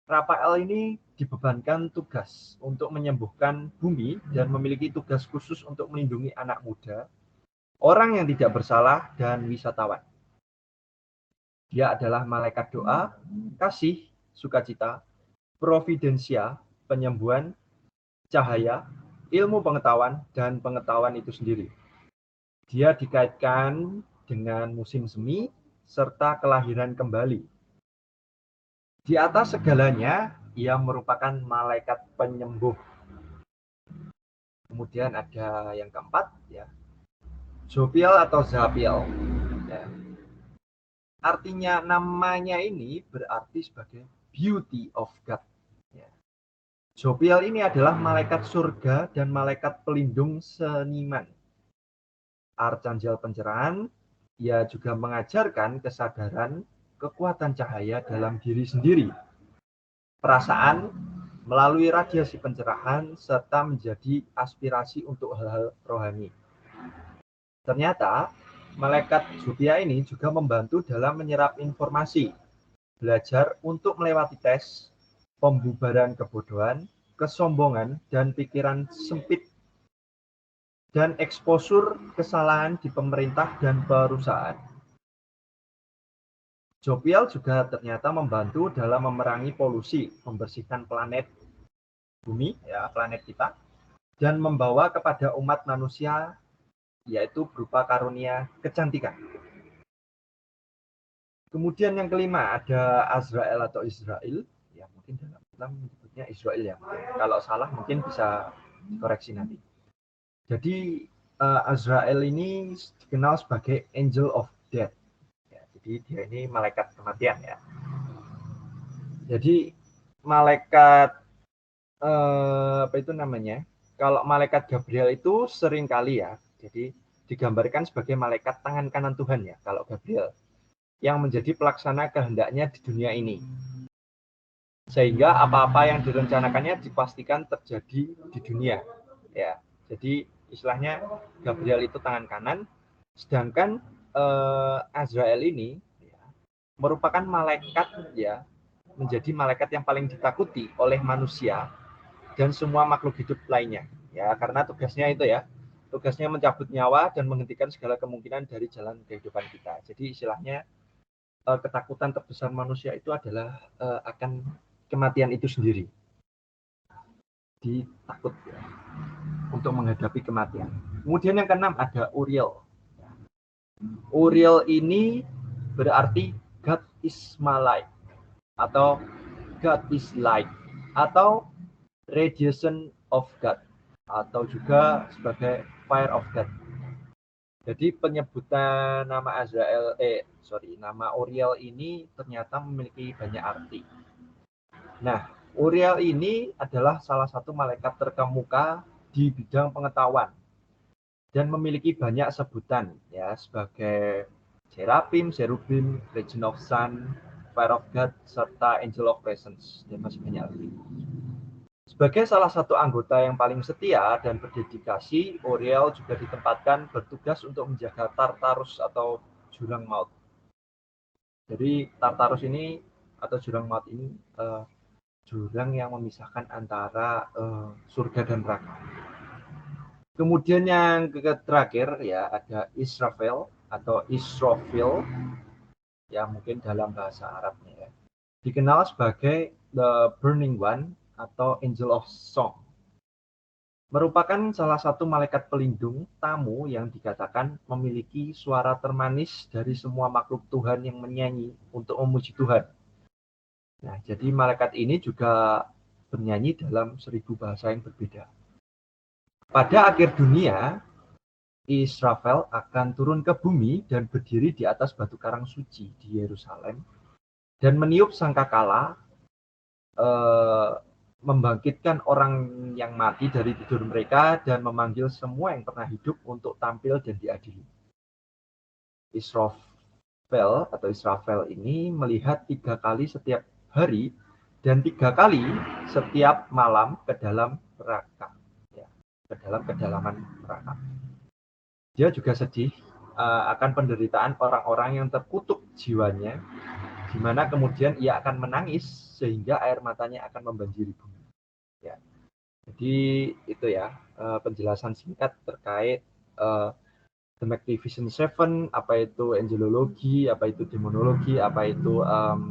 [SPEAKER 2] Raphael ini dibebankan tugas untuk menyembuhkan bumi dan memiliki tugas khusus untuk melindungi anak muda, orang yang tidak bersalah, dan wisatawan. Dia adalah malaikat doa, kasih, sukacita, providensia, penyembuhan, cahaya, ilmu pengetahuan, dan pengetahuan itu sendiri. Dia dikaitkan dengan musim semi, serta kelahiran kembali. Di atas segalanya, ia merupakan malaikat penyembuh. Kemudian ada yang keempat, ya, Jopiel atau Zapiel. Ya. Artinya namanya ini berarti sebagai beauty of God. Ya. Jopiel ini adalah malaikat surga dan malaikat pelindung seniman. Arkanjel pencerahan, ia juga mengajarkan kesadaran kekuatan cahaya dalam diri sendiri, perasaan melalui radiasi pencerahan, serta menjadi aspirasi untuk hal-hal rohani. Ternyata, malaikat Jopia ini juga membantu dalam menyerap informasi, belajar untuk melewati tes, pembubaran kebodohan, kesombongan, dan pikiran sempit, dan eksposur kesalahan di pemerintah dan perusahaan. Jopiel juga ternyata membantu dalam memerangi polusi, membersihkan planet bumi, ya planet kita, dan membawa kepada umat manusia, yaitu berupa karunia kecantikan. Kemudian yang kelima ada Azrael atau Israel. Ya mungkin dalam Islam menyebutnya Israel ya. Kalau salah mungkin bisa dikoreksi nanti. Jadi Azrael ini dikenal sebagai Angel of Death. Ya, jadi dia ini malaikat kematian ya. Jadi malaikat apa itu namanya? Kalau malaikat Gabriel itu sering kali ya. Jadi digambarkan sebagai malaikat tangan kanan Tuhan ya. Kalau Gabriel yang menjadi pelaksana kehendaknya di dunia ini. Sehingga apa-apa yang direncanakannya dipastikan terjadi di dunia. Ya. Jadi istilahnya Gabriel itu tangan kanan, sedangkan Azrael ini ya, merupakan malaikat ya, menjadi malaikat yang paling ditakuti oleh manusia dan semua makhluk hidup lainnya. Ya, karena tugasnya itu ya, tugasnya mencabut nyawa dan menghentikan segala kemungkinan dari jalan kehidupan kita. Jadi istilahnya ketakutan terbesar manusia itu adalah akan kematian itu sendiri. Ditakut ya, untuk menghadapi kematian. Kemudian yang keenam ada Uriel. Uriel ini berarti God is my light atau God is light atau radiation of God atau juga sebagai fire of God. Jadi penyebutan nama nama Uriel ini ternyata memiliki banyak arti. Nah, Uriel ini adalah salah satu malaikat terkemuka di bidang pengetahuan dan memiliki banyak sebutan ya sebagai Seraphim, Cherubim, Legion of Sun, Fire of God, serta Angel of Presence dan masih banyak lagi. Sebagai salah satu anggota yang paling setia dan berdedikasi, Uriel juga ditempatkan bertugas untuk menjaga Tartarus atau jurang maut. Jadi Tartarus ini atau jurang maut ini jurang yang memisahkan antara surga dan neraka. Kemudian yang terakhir ya ada Israfil atau Israfil ya mungkin dalam bahasa Arabnya ya. Dikenal sebagai the Burning One atau Angel of Song. Merupakan salah satu malaikat pelindung tamu yang dikatakan memiliki suara termanis dari semua makhluk Tuhan yang menyanyi untuk memuji Tuhan. Nah, jadi malaikat ini juga bernyanyi dalam 1000 bahasa yang berbeda. Pada akhir dunia, Israfil akan turun ke bumi dan berdiri di atas batu karang suci di Yerusalem dan meniup sangkakala membangkitkan orang yang mati dari tidur mereka dan memanggil semua yang pernah hidup untuk tampil dan diadili. Israfil ini melihat 3 kali setiap hari dan 3 kali setiap malam ke dalam neraka, ya, ke dalam kedalaman neraka. Dia juga sedih akan penderitaan orang-orang yang terkutuk jiwanya, di mana kemudian ia akan menangis sehingga air matanya akan membanjiri bumi. Ya. Jadi itu ya penjelasan singkat terkait The Magnificent Seven, apa itu angelologi, apa itu demonologi, apa itu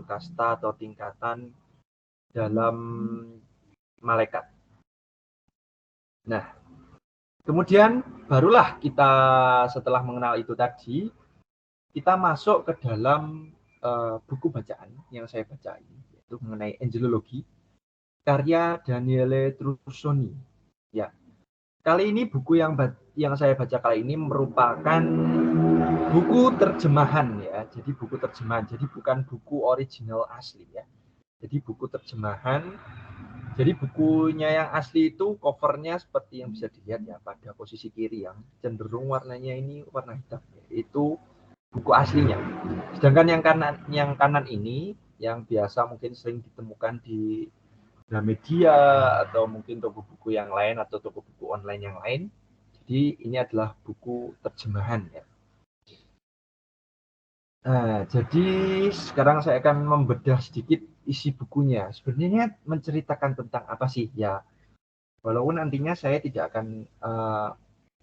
[SPEAKER 2] kasta atau tingkatan dalam malaikat. Nah, kemudian barulah kita setelah mengenal itu tadi, kita masuk ke dalam buku bacaan yang saya baca ini, yaitu mengenai angelologi, karya Daniele Trussoni. Ya, kali ini buku yang saya baca kali ini merupakan buku terjemahan ya. Jadi buku terjemahan. Jadi bukan buku original asli ya. Jadi buku terjemahan. Jadi bukunya yang asli itu covernya seperti yang bisa dilihat ya pada posisi kiri yang cenderung warnanya ini warna hitam. Itu buku aslinya. Sedangkan yang kanan ini yang biasa mungkin sering ditemukan di Gramedia atau mungkin toko buku yang lain atau toko buku online yang lain. Jadi ini adalah buku terjemahan ya. Nah, jadi sekarang saya akan membedah sedikit isi bukunya. Sebenarnya menceritakan tentang apa sih ya? Walaupun nantinya saya tidak akan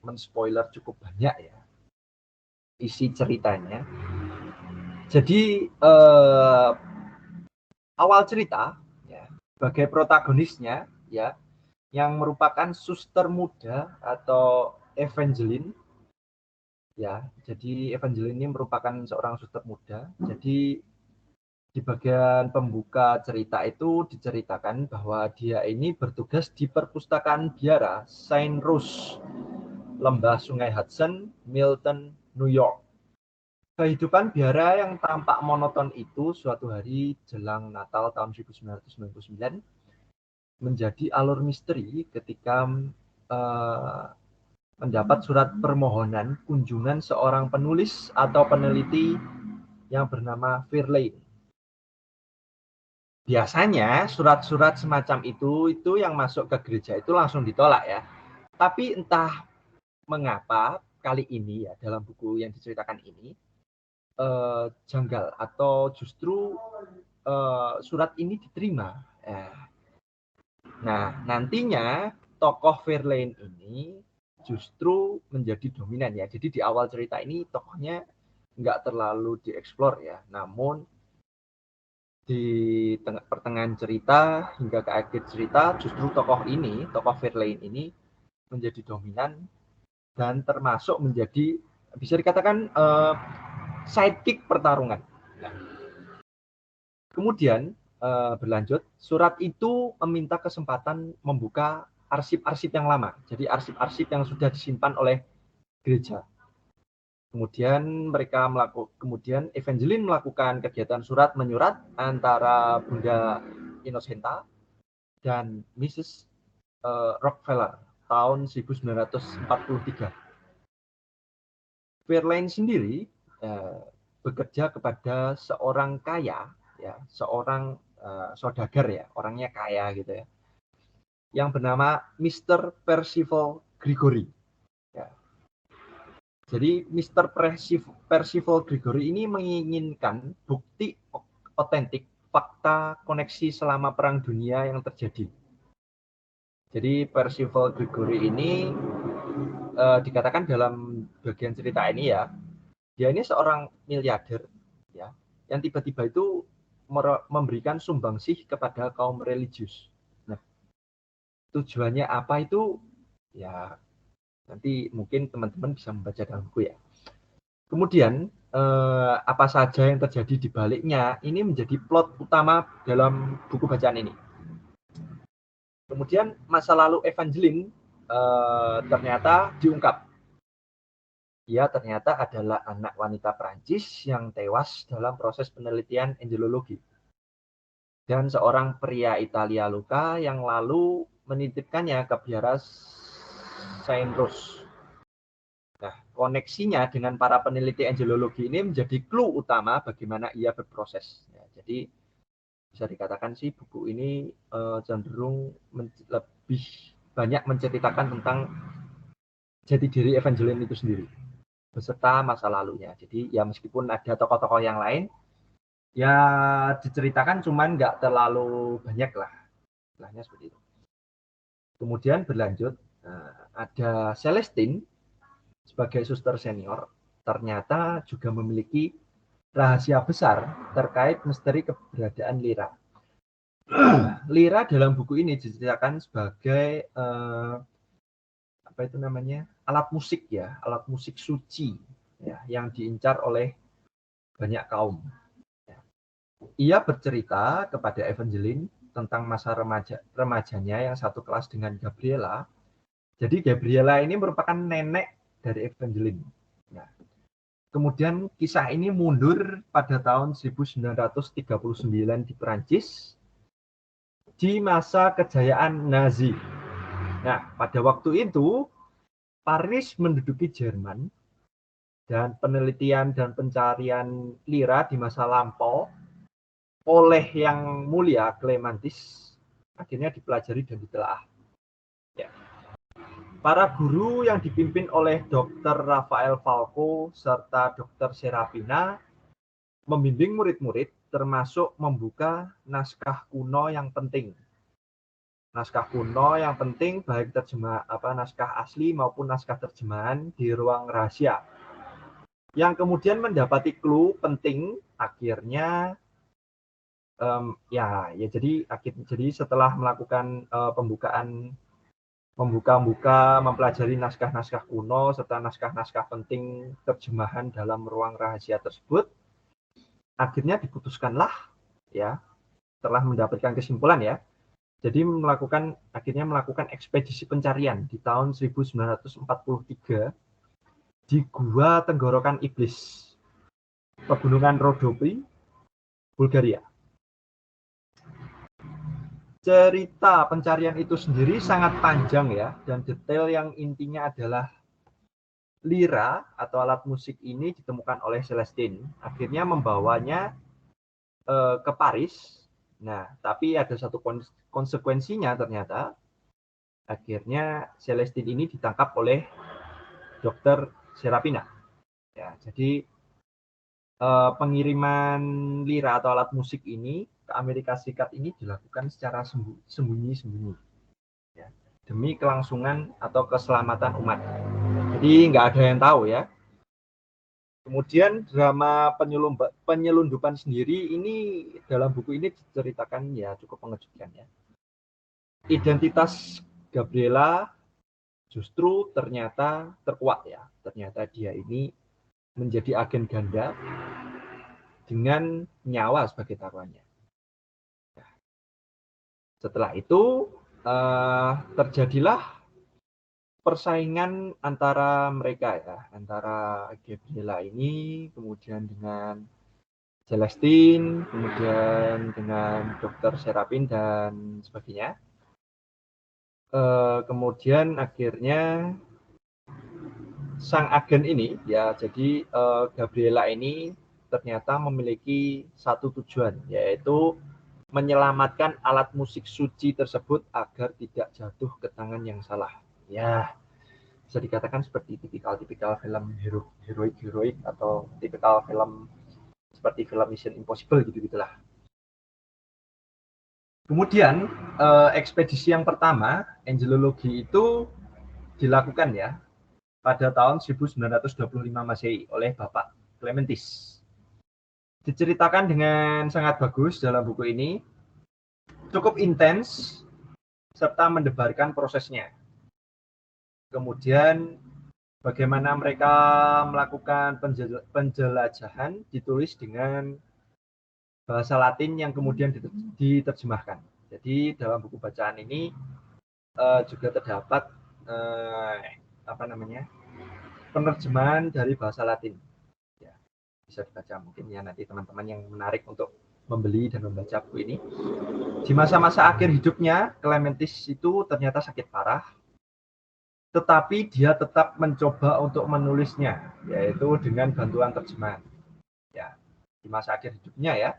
[SPEAKER 2] men-spoiler cukup banyak ya isi ceritanya. Jadi awal cerita ya, sebagai protagonisnya ya yang merupakan suster muda atau Evangeline ya. Jadi Evangeline ini merupakan seorang suster muda. Jadi Di bagian pembuka cerita itu diceritakan bahwa dia ini bertugas di perpustakaan biara Saint Rose, Lembah Sungai Hudson, Milton, New York. Kehidupan biara yang tampak monoton itu suatu hari jelang Natal tahun 1999 menjadi alur misteri ketika mendapat surat permohonan kunjungan seorang penulis atau peneliti yang bernama Verlaine. Biasanya surat-surat semacam itu yang masuk ke gereja itu langsung ditolak ya. Tapi entah mengapa kali ini ya dalam buku yang diceritakan ini janggal atau justru surat ini diterima. Nah, nantinya tokoh Verlaine ini justru menjadi dominan ya. Jadi di awal cerita ini tokohnya nggak terlalu dieksplor ya. Namun di pertengahan cerita hingga ke akhir cerita justru tokoh Verlaine ini menjadi dominan dan termasuk menjadi bisa dikatakan sidekick pertarungan. Nah, kemudian berlanjut, surat itu meminta kesempatan membuka arsip-arsip yang lama. Jadi arsip-arsip yang sudah disimpan oleh gereja. Kemudian Evangeline melakukan kegiatan surat menyurat antara Bunda Innocenta dan Mrs. Rockefeller tahun 1943. Verlaine sendiri bekerja kepada seorang kaya, ya, seorang saudagar ya, orangnya kaya gitu ya, yang bernama Mr. Percival Gregory. Ya. Jadi Mr. Percival Gregory ini menginginkan bukti otentik fakta koneksi selama Perang Dunia yang terjadi. Jadi Percival Gregory ini dikatakan dalam bagian cerita ini ya, dia ini seorang miliarder ya, yang tiba-tiba itu memberikan sumbangsih kepada kaum religius. Nah, tujuannya apa itu ya nanti mungkin teman-teman bisa membaca dalam buku ya. Kemudian apa saja yang terjadi di baliknya ini menjadi plot utama dalam buku bacaan ini. Kemudian masa lalu Evangeline ternyata diungkap. Ia ternyata adalah anak wanita Prancis yang tewas dalam proses penelitian angelologi. Dan seorang pria Italia luka yang lalu menitipkannya ke biara Saint Rose. Nah, koneksinya dengan para peneliti angelologi ini menjadi clue utama bagaimana ia berproses. Ya, jadi bisa dikatakan sih buku ini cenderung lebih banyak menceritakan tentang jati diri Evangeline itu sendiri beserta masa lalunya. Jadi ya meskipun ada tokoh-tokoh yang lain, ya diceritakan cuman nggak terlalu banyak lah. Istilahnya seperti itu. Kemudian berlanjut, ada Celestine sebagai suster senior, ternyata juga memiliki rahasia besar terkait misteri keberadaan Lyra. Lyra dalam buku ini diceritakan sebagai apa itu namanya, alat musik ya, alat musik suci ya, yang diincar oleh banyak kaum. Ia bercerita kepada Evangeline tentang masa remajanya yang satu kelas dengan Gabriela. Jadi Gabriela ini merupakan nenek dari Evangeline. Nah, kemudian kisah ini mundur pada tahun 1939 di Perancis di masa kejayaan Nazi. Nah, pada waktu itu Paris menduduki Jerman dan penelitian dan pencarian Lyra di masa lampau oleh yang mulia Clementis akhirnya dipelajari dan ditelaah. Ya. Para guru yang dipimpin oleh Dr. Rafael Falco serta Dr. Serafina membimbing murid-murid termasuk membuka naskah kuno yang penting. Naskah kuno yang penting baik naskah asli maupun naskah terjemahan di ruang rahasia. Yang kemudian mendapati clue penting akhirnya jadi setelah melakukan membuka mempelajari naskah-naskah kuno serta naskah-naskah penting terjemahan dalam ruang rahasia tersebut, akhirnya diputuskanlah ya, telah mendapatkan kesimpulan ya. Jadi akhirnya melakukan ekspedisi pencarian di tahun 1943 di Gua Tenggorokan Iblis, Pegunungan Rodopi, Bulgaria. Cerita pencarian itu sendiri sangat panjang ya, dan detail yang intinya adalah lira atau alat musik ini ditemukan oleh Celestine, akhirnya membawanya ke Paris. Nah, tapi ada satu konsekuensinya ternyata, akhirnya Celestine ini ditangkap oleh Dr. Serapina. Ya, jadi pengiriman lira atau alat musik ini ke Amerika Serikat ini dilakukan secara sembunyi-sembunyi, ya, demi kelangsungan atau keselamatan umat. Jadi nggak ada yang tahu ya. Kemudian drama penyelundupan sendiri ini dalam buku ini diceritakan ya cukup mengejutkan ya. Identitas Gabriela justru ternyata terkuak ya. Ternyata dia ini menjadi agen ganda dengan nyawa sebagai taruhannya. Setelah itu terjadilah persaingan antara mereka ya, antara Gabriela ini kemudian dengan Celestine, kemudian dengan Dr. Serapin dan sebagainya. Kemudian akhirnya sang agen ini ya, jadi Gabriela ini ternyata memiliki satu tujuan, yaitu menyelamatkan alat musik suci tersebut agar tidak jatuh ke tangan yang salah. Ya, bisa dikatakan seperti tipikal film heroik atau tipikal film seperti film Mission Impossible gitu-gitulah. Kemudian ekspedisi yang pertama, angelologi itu dilakukan ya pada tahun 1925 Masehi oleh Bapak Clementis. Diceritakan dengan sangat bagus dalam buku ini, cukup intens serta mendebarkan prosesnya. Kemudian bagaimana mereka melakukan penjelajahan ditulis dengan bahasa Latin yang kemudian diterjemahkan. Jadi dalam buku bacaan ini juga terdapat penerjemahan dari bahasa Latin. Ya, bisa dibaca mungkin ya nanti teman-teman yang menarik untuk membeli dan membaca buku ini. Di masa-masa akhir hidupnya, Clementis itu ternyata sakit parah, tetapi dia tetap mencoba untuk menulisnya, yaitu dengan bantuan terjemahan. Ya, di masa akhir hidupnya ya,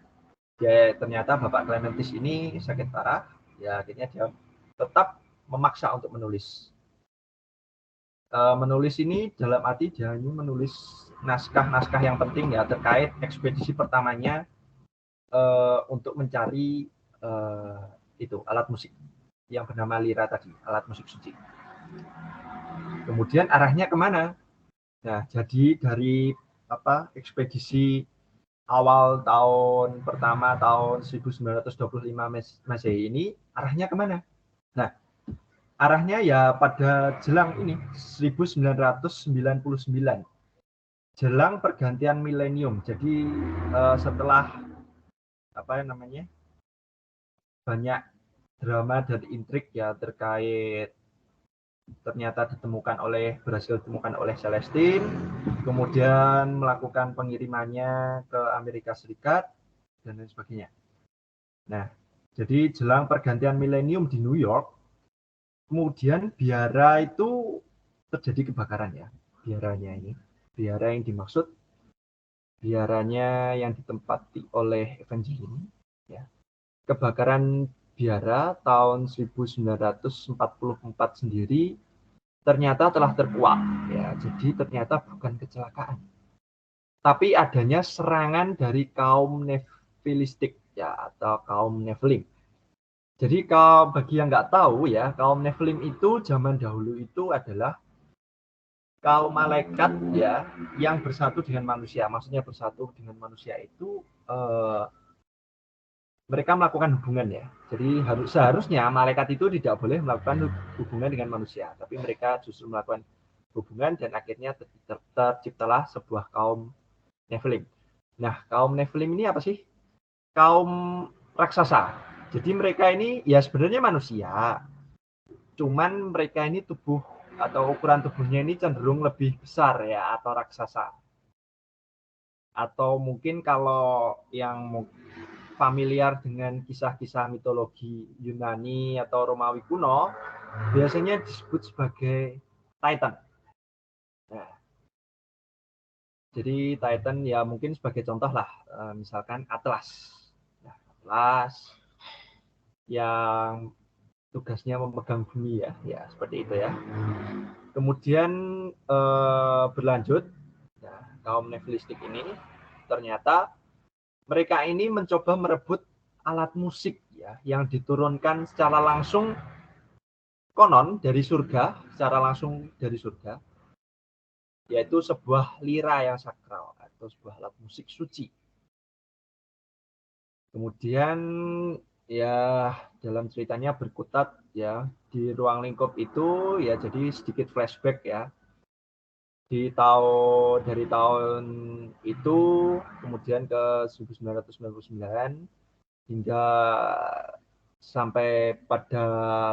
[SPEAKER 2] dia ternyata Bapak Clementis ini sakit parah, ya akhirnya dia tetap memaksa untuk menulis. Menulis ini dalam arti dia ini menulis naskah-naskah yang penting ya terkait ekspedisi pertamanya untuk mencari itu alat musik yang bernama lira tadi, alat musik suci. Kemudian arahnya kemana? Nah, jadi dari ekspedisi awal tahun pertama tahun 1925 Masehi ini arahnya kemana? Nah, arahnya ya pada jelang ini 1999, jelang pergantian milenium. Jadi setelah banyak drama dan intrik ya terkait ternyata berhasil ditemukan oleh Celestine, kemudian melakukan pengirimannya ke Amerika Serikat dan lain sebagainya. Nah, jadi jelang pergantian milenium di New York, kemudian biara itu terjadi kebakaran ya. Biara yang dimaksud biaranya yang ditempati oleh Evangeline ya. Kebakaran biara tahun 1944 sendiri ternyata telah terkuak ya. Jadi ternyata bukan kecelakaan, tapi adanya serangan dari kaum Nephilistik ya atau kaum Nephilim. Jadi kalau bagi yang nggak tahu ya, kaum Nephilim itu zaman dahulu itu adalah kaum malaikat ya yang bersatu dengan manusia. Maksudnya bersatu dengan manusia itu mereka melakukan hubungan ya. Jadi seharusnya malaikat itu tidak boleh melakukan hubungan dengan manusia, tapi mereka justru melakukan hubungan dan akhirnya terciptalah sebuah kaum Nephilim. Nah, kaum Nephilim ini apa sih? kaum raksasa. Jadi mereka ini ya sebenarnya manusia, cuman mereka ini tubuh atau ukuran tubuhnya ini cenderung lebih besar ya, atau raksasa. Atau mungkin kalau yang familiar dengan kisah-kisah mitologi Yunani atau Romawi kuno, biasanya disebut sebagai Titan. Nah, jadi Titan ya mungkin sebagai contoh lah, misalkan Atlas. Nah, Atlas yang tugasnya memegang bumi ya seperti itu ya. Kemudian berlanjut, nah, kaum Nefilistik ini ternyata mereka ini mencoba merebut alat musik ya yang diturunkan secara langsung konon dari surga, secara langsung dari surga, yaitu sebuah lira yang sakral atau sebuah alat musik suci. Kemudian ya dalam ceritanya berkutat ya di ruang lingkup itu ya, jadi sedikit flashback ya. Dari tahun itu kemudian ke 1999 hingga sampai pada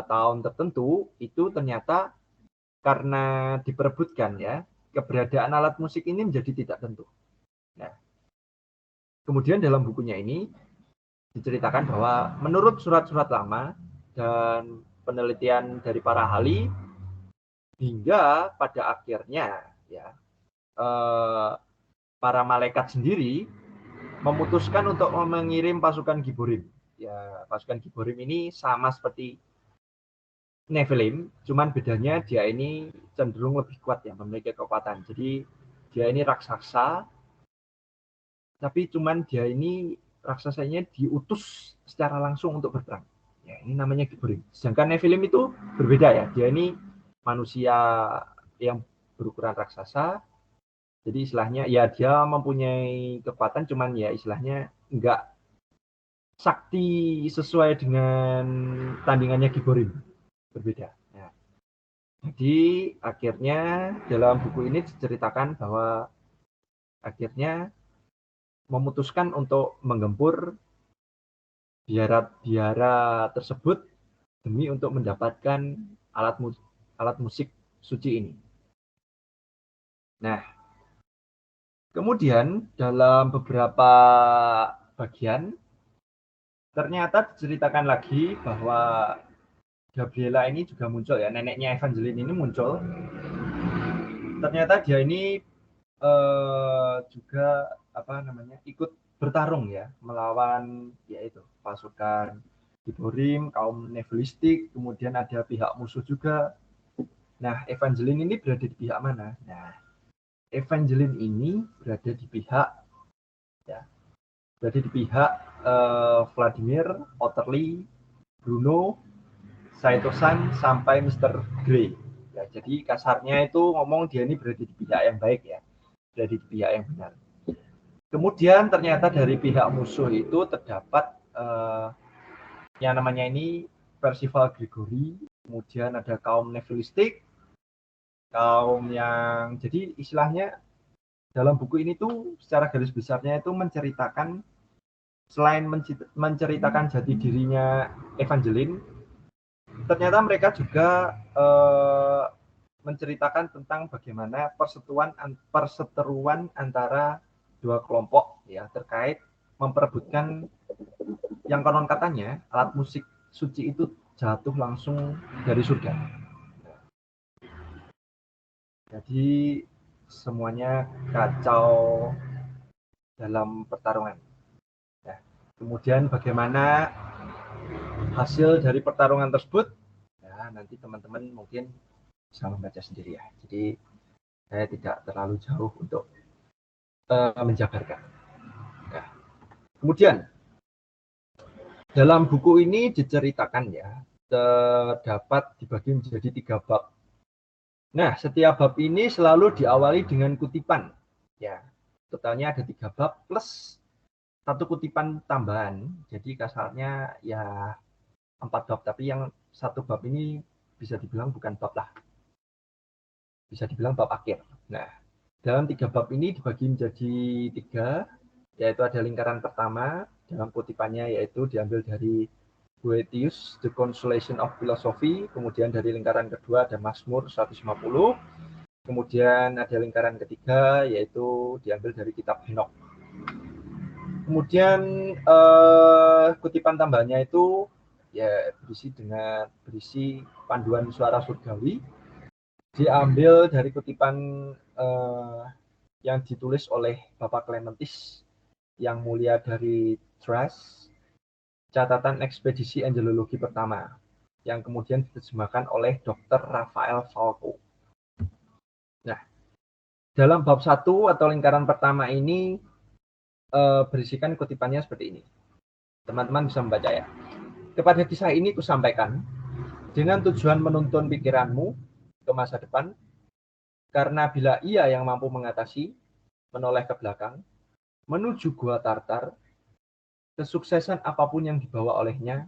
[SPEAKER 2] tahun tertentu itu ternyata karena diperebutkan ya, keberadaan alat musik ini menjadi tidak tentu. Nah, kemudian dalam bukunya ini diceritakan bahwa menurut surat-surat lama dan penelitian dari para ahli, hingga pada akhirnya ya para malaikat sendiri memutuskan untuk mengirim pasukan Giborim. Ya, pasukan Giborim ini sama seperti Nephilim, cuman bedanya dia ini cenderung lebih kuat ya, memiliki kekuatan. Jadi dia ini raksasa, tapi cuman dia ini raksasanya diutus secara langsung untuk berperang. Ya, ini namanya Giborim. Sedangkan Nephilim itu berbeda ya, dia ini manusia yang berukuran raksasa. Jadi istilahnya ya dia mempunyai kekuatan, cuman ya istilahnya enggak sakti sesuai dengan tandingannya Giborim, berbeda. Nah, jadi akhirnya dalam buku ini diceritakan bahwa akhirnya memutuskan untuk menggempur biara tersebut demi untuk mendapatkan alat musik suci ini. Nah, kemudian dalam beberapa bagian ternyata diceritakan lagi bahwa Gabriela ini juga muncul ya, neneknya Evangeline ini muncul. Ternyata dia ini juga ikut bertarung ya melawan yaitu pasukan Giborim, kaum Nefilistik, kemudian ada pihak musuh juga. Nah, Evangeline ini berada di pihak mana? Nah, Evangeline ini berada di pihak Vladimir, Otterly, Bruno, Saito-san sampai Mr. Grey. Ya, jadi kasarnya itu ngomong dia ini berada di pihak yang baik ya, berada di pihak yang benar. Kemudian ternyata dari pihak musuh itu terdapat yang namanya ini Percival Gregory, kemudian ada kaum Nefilistik, kaum yang jadi istilahnya dalam buku ini tuh secara garis besarnya itu menceritakan, selain menceritakan jati dirinya Evangeline, ternyata mereka juga menceritakan tentang bagaimana perseteruan antara dua kelompok ya terkait memperebutkan yang konon katanya alat musik suci itu jatuh langsung dari surga. Jadi semuanya kacau dalam pertarungan. Nah, kemudian bagaimana hasil dari pertarungan tersebut? Ya, nanti teman-teman mungkin bisa membaca sendiri ya. Jadi saya tidak terlalu jauh untuk menjabarkan. Nah, kemudian dalam buku ini diceritakan ya, terdapat dibagi menjadi 3 bab. Nah, setiap bab ini selalu diawali dengan kutipan. Ya, totalnya ada 3 bab plus 1 kutipan tambahan. Jadi kasarnya ya 4 bab, tapi yang 1 bab ini bisa dibilang bukan bab lah. Bisa dibilang bab akhir. Nah, dalam 3 bab ini dibagi menjadi 3, yaitu ada lingkaran pertama, dalam kutipannya, yaitu diambil dari Boethius, The Consolation of Philosophy, kemudian dari lingkaran kedua ada Mazmur 150, kemudian ada lingkaran ketiga yaitu diambil dari kitab Henokh. Kemudian kutipan tambahnya itu ya berisi panduan suara surgawi, diambil dari kutipan yang ditulis oleh Bapak Clementis yang mulia dari Thrace, catatan ekspedisi angelologi pertama, yang kemudian diterjemahkan oleh Dr. Rafael Falco. Nah, dalam bab 1 atau lingkaran pertama ini berisikan kutipannya seperti ini. Teman-teman bisa membaca ya. Kepada kisah ini kusampaikan dengan tujuan menuntun pikiranmu ke masa depan, karena bila ia yang mampu mengatasi, menoleh ke belakang, menuju gua Tartar, kesuksesan apapun yang dibawa olehnya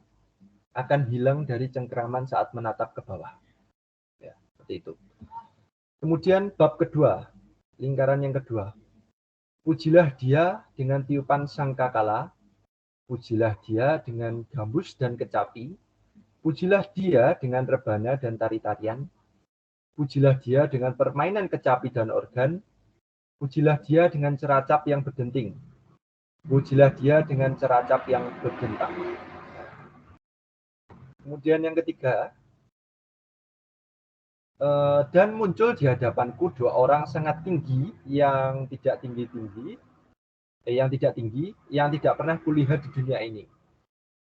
[SPEAKER 2] akan hilang dari cengkeraman saat menatap ke bawah. Ya, seperti itu. Kemudian bab kedua, lingkaran yang kedua. Pujilah dia dengan tiupan sangkakala, pujilah dia dengan gambus dan kecapi, pujilah dia dengan rebana dan tari-tarian, pujilah dia dengan permainan kecapi dan organ, pujilah dia dengan ceracap yang berdenting, pujilah dia dengan ceracap yang berdentang. Kemudian yang ketiga, dan muncul di hadapanku dua orang sangat tinggi yang tidak tinggi, yang tidak pernah kulihat di dunia ini.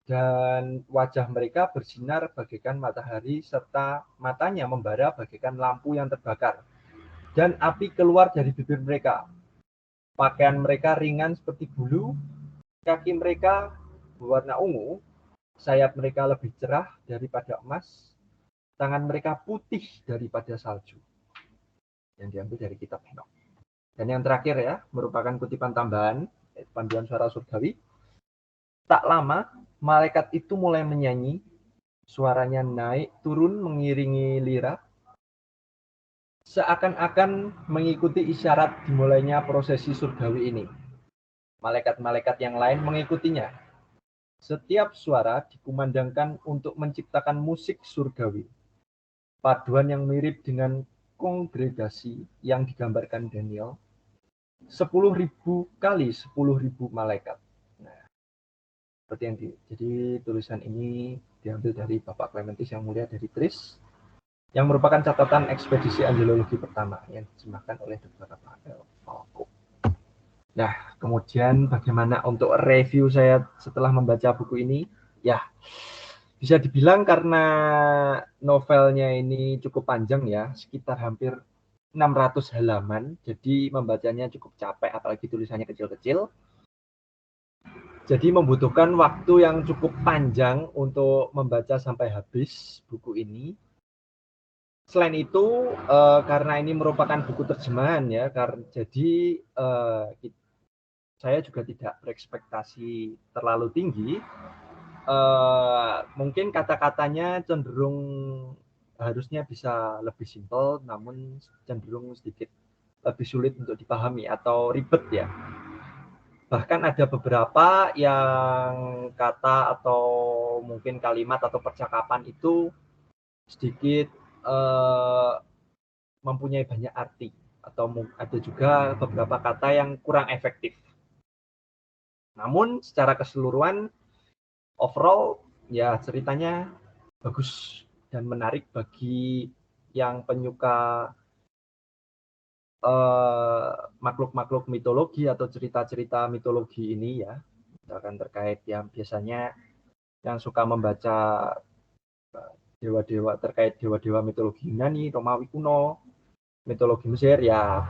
[SPEAKER 2] Dan wajah mereka bersinar bagaikan matahari, serta matanya membara bagaikan lampu yang terbakar. Dan api keluar dari bibir mereka. Pakaian mereka ringan seperti bulu, kaki mereka berwarna ungu, sayap mereka lebih cerah daripada emas, tangan mereka putih daripada salju. Yang diambil dari kitab Henokh. Dan yang terakhir ya, merupakan kutipan tambahan, panduan suara surgawi. Tak lama, malaikat itu mulai menyanyi, suaranya naik turun mengiringi lira, seakan-akan mengikuti isyarat dimulainya prosesi surgawi ini. Malaikat-malaikat yang lain mengikutinya. Setiap suara dikumandangkan untuk menciptakan musik surgawi. Paduan yang mirip dengan kongregasi yang digambarkan Daniel, 10.000 kali 10.000 malaikat. Nah, seperti yang jadi tulisan ini diambil dari Bapak Clementis yang mulia dari Thrace, yang merupakan catatan ekspedisi angelologi pertama yang diterjemahkan oleh Dr. Rafael Falco. Nah, kemudian bagaimana untuk review saya setelah membaca buku ini? Ya, bisa dibilang karena novelnya ini cukup panjang ya, sekitar hampir 600 halaman, jadi membacanya cukup capek, apalagi tulisannya kecil-kecil. Jadi membutuhkan waktu yang cukup panjang untuk membaca sampai habis buku ini. Selain itu, karena ini merupakan buku terjemahan ya, jadi saya juga tidak berekspektasi terlalu tinggi. Mungkin kata-katanya cenderung harusnya bisa lebih simpel, namun cenderung sedikit lebih sulit untuk dipahami atau ribet ya. Bahkan ada beberapa yang kata atau mungkin kalimat atau percakapan itu sedikit mempunyai banyak arti, atau ada juga beberapa kata yang kurang efektif. Namun secara keseluruhan overall ya ceritanya bagus dan menarik bagi yang penyuka makhluk-makhluk mitologi atau cerita-cerita mitologi ini ya, misalkan terkait yang biasanya yang suka membaca dewa-dewa, terkait dewa-dewa mitologi Yunani, Romawi kuno, mitologi Mesir ya,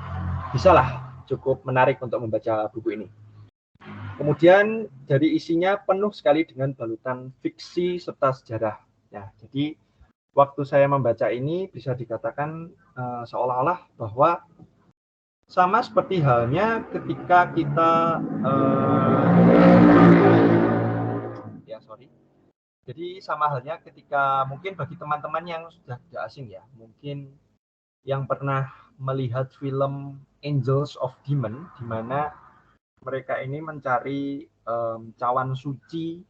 [SPEAKER 2] bisalah cukup menarik untuk membaca buku ini. Kemudian dari isinya penuh sekali dengan balutan fiksi serta sejarah. Ya, jadi waktu saya membaca ini bisa dikatakan seolah-olah bahwa sama seperti halnya ketika kita jadi sama halnya ketika mungkin bagi teman-teman yang sudah tidak asing ya, mungkin yang pernah melihat film Angels of Demon, di mana mereka ini mencari cawan suci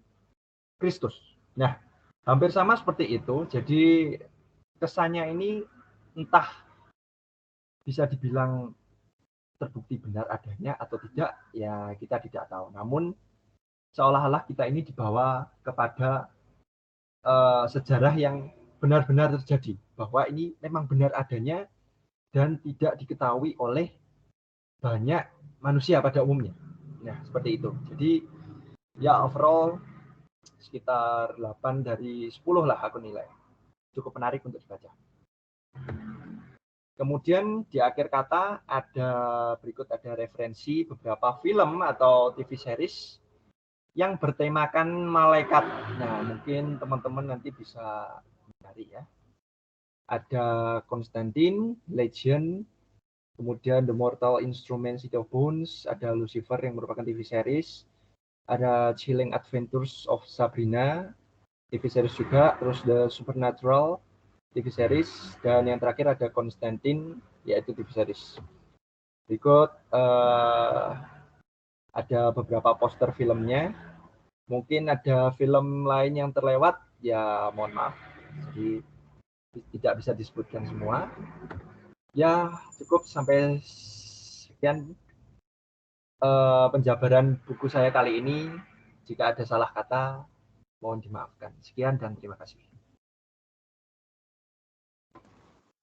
[SPEAKER 2] Kristus. Nah, hampir sama seperti itu. Jadi kesannya ini entah bisa dibilang terbukti benar adanya atau tidak, ya kita tidak tahu. Namun seolah-olah kita ini dibawa kepada sejarah yang benar-benar terjadi, bahwa ini memang benar adanya dan tidak diketahui oleh banyak manusia pada umumnya. Nah, seperti itu. Jadi ya overall sekitar 8 dari 10 lah aku nilai. Cukup menarik untuk dibaca. Kemudian di akhir kata berikut ada referensi beberapa film atau TV series yang bertemakan malaikat. Nah, mungkin teman-teman nanti bisa mencari ya. Ada Constantine, Legend, kemudian The Mortal Instruments of Bones, ada Lucifer yang merupakan TV series, ada Chilling Adventures of Sabrina, TV series juga, terus The Supernatural, TV series, dan yang terakhir ada Constantine, yaitu TV series. Berikut ada beberapa poster filmnya. Mungkin ada film lain yang terlewat, ya mohon maaf. Jadi tidak bisa disebutkan semua. Ya cukup sampai sekian penjabaran buku saya kali ini. Jika ada salah kata, mohon dimaafkan. Sekian dan terima kasih.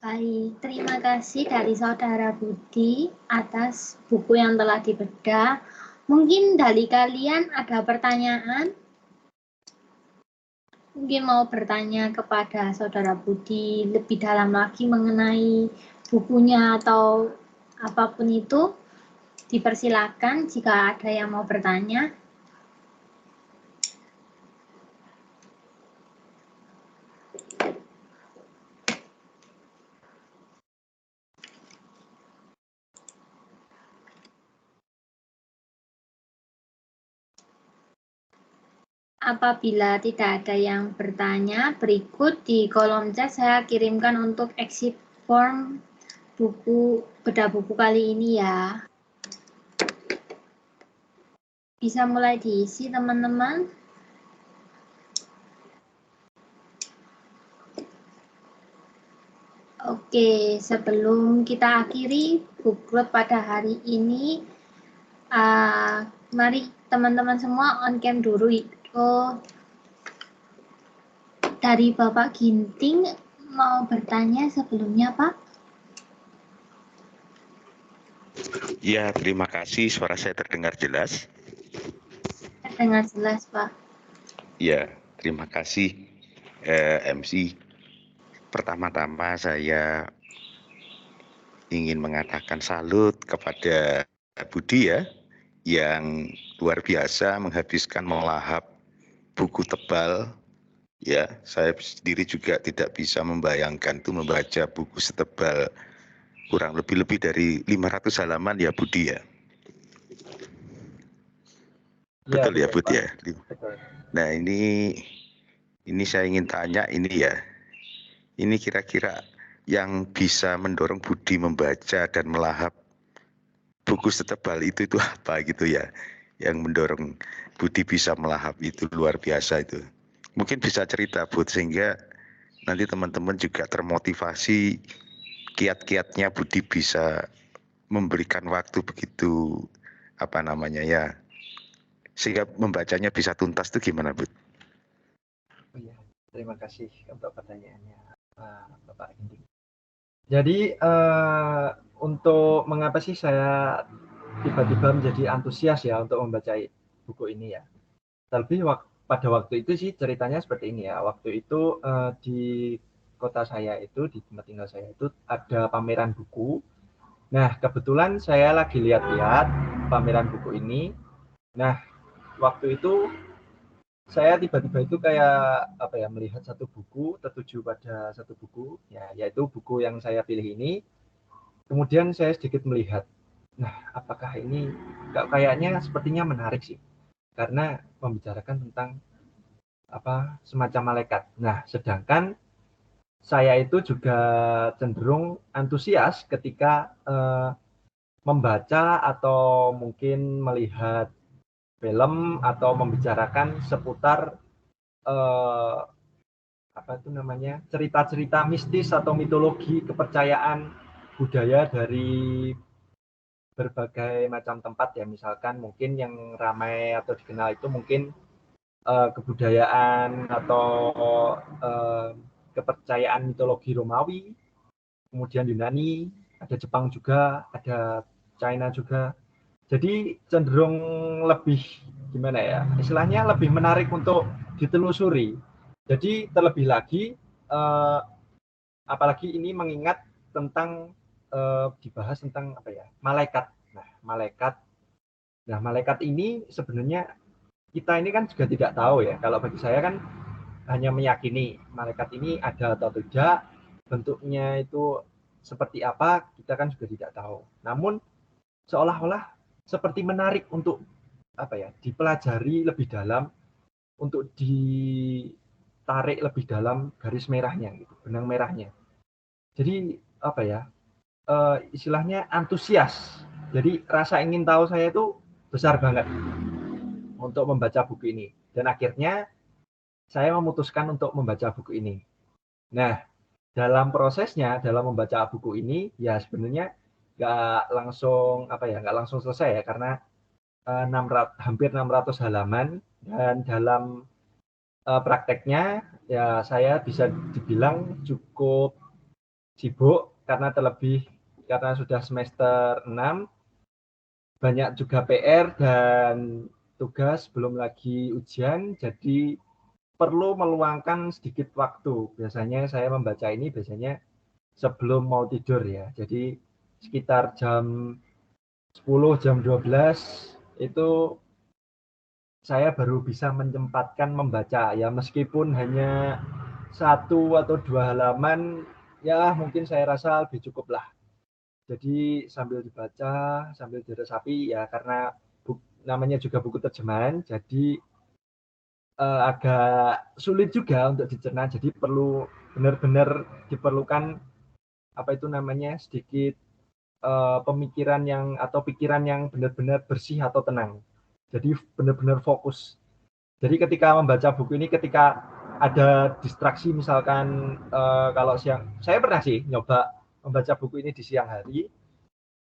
[SPEAKER 1] Baik, terima kasih dari Saudara Budi atas buku yang telah dibedah. Mungkin dari kalian ada pertanyaan? Mungkin mau bertanya kepada Saudara Budi lebih dalam lagi mengenai bukunya atau apapun itu, dipersilakan jika ada yang mau bertanya. Apabila tidak ada yang bertanya, berikut di kolom chat saya kirimkan untuk exit form bedah buku kali ini ya. Bisa mulai diisi teman-teman. Oke, sebelum kita akhiri book club pada hari ini, mari teman-teman semua on cam dulu. Dari Bapak Ginting mau bertanya sebelumnya, Pak?
[SPEAKER 3] Ya, terima kasih. Suara saya terdengar jelas?
[SPEAKER 1] Terdengar jelas, Pak.
[SPEAKER 3] Ya, terima kasih MC. Pertama-tama saya ingin mengatakan salut kepada Budi ya, yang luar biasa menghabiskan melahap buku tebal. Ya, saya sendiri juga tidak bisa membayangkan tuh membaca buku setebal kurang lebih dari 500 halaman ya Budi ya. Betul ya Budi ya. Nah ini saya ingin tanya ini ya. Ini kira-kira yang bisa mendorong Budi membaca dan melahap buku setebal itu apa gitu ya? Yang mendorong Budi bisa melahap itu luar biasa itu. Mungkin bisa cerita Bud sehingga nanti teman-teman juga termotivasi kiat-kiatnya Budi bisa memberikan waktu begitu ya sehingga membacanya bisa tuntas itu gimana Bud?
[SPEAKER 2] Ya, terima kasih untuk pertanyaannya Bapak Ginting. Jadi untuk mengapa sih saya tiba-tiba menjadi antusias ya untuk membaca buku ini ya. Terlebih pada waktu itu sih ceritanya seperti ini ya. Waktu itu di kota saya itu, di tempat tinggal saya itu ada pameran buku. Nah, kebetulan saya lagi lihat-lihat pameran buku ini. Nah, waktu itu saya tiba-tiba itu kayak melihat satu buku, tertuju pada satu buku, ya, yaitu buku yang saya pilih ini. Kemudian saya sedikit melihat, nah apakah ini kayaknya sepertinya menarik sih. Karena membicarakan tentang semacam malaikat. Nah, sedangkan saya itu juga cenderung antusias ketika membaca atau mungkin melihat film atau membicarakan seputar apa itu namanya, cerita-cerita mistis atau mitologi, kepercayaan budaya dari berbagai macam tempat ya. Misalkan mungkin yang ramai atau dikenal itu mungkin kebudayaan atau kepercayaan mitologi Romawi, kemudian Yunani, ada Jepang juga, ada China juga. Jadi cenderung lebih gimana ya, istilahnya lebih menarik untuk ditelusuri. Jadi terlebih lagi apalagi ini mengingat tentang dibahas tentang apa ya, malaikat. Nah, malaikat ini sebenarnya kita ini kan juga tidak tahu ya. Kalau bagi saya kan hanya meyakini malaikat ini ada atau tidak, bentuknya itu seperti apa, kita kan juga tidak tahu. Namun seolah-olah seperti menarik untuk apa ya, dipelajari lebih dalam, untuk ditarik lebih dalam garis merahnya gitu, benang merahnya. Jadi apa ya, istilahnya antusias. Jadi rasa ingin tahu saya itu besar banget untuk membaca buku ini. Dan akhirnya saya memutuskan untuk membaca buku ini. Nah, dalam prosesnya, dalam membaca buku ini, ya sebenarnya nggak langsung selesai ya, karena hampir 600 halaman, dan dalam prakteknya ya saya bisa dibilang cukup sibuk karena sudah semester 6, banyak juga PR dan tugas, belum lagi ujian, jadi perlu meluangkan sedikit waktu. Biasanya saya membaca ini sebelum mau tidur ya. Jadi sekitar jam 10, jam 12 itu saya baru bisa menyempatkan membaca ya, meskipun hanya 1 atau 2 halaman ya, mungkin saya rasa lebih cukup lah. Jadi sambil dibaca, sambil diresapi ya, karena namanya juga buku terjemahan, jadi agak sulit juga untuk dicerna. Jadi perlu benar-benar diperlukan apa itu namanya, sedikit pemikiran atau pikiran yang benar-benar bersih atau tenang. Jadi benar-benar fokus. Jadi ketika membaca buku ini, ketika ada distraksi, misalkan kalau siang, saya pernah sih nyoba membaca buku ini di siang hari,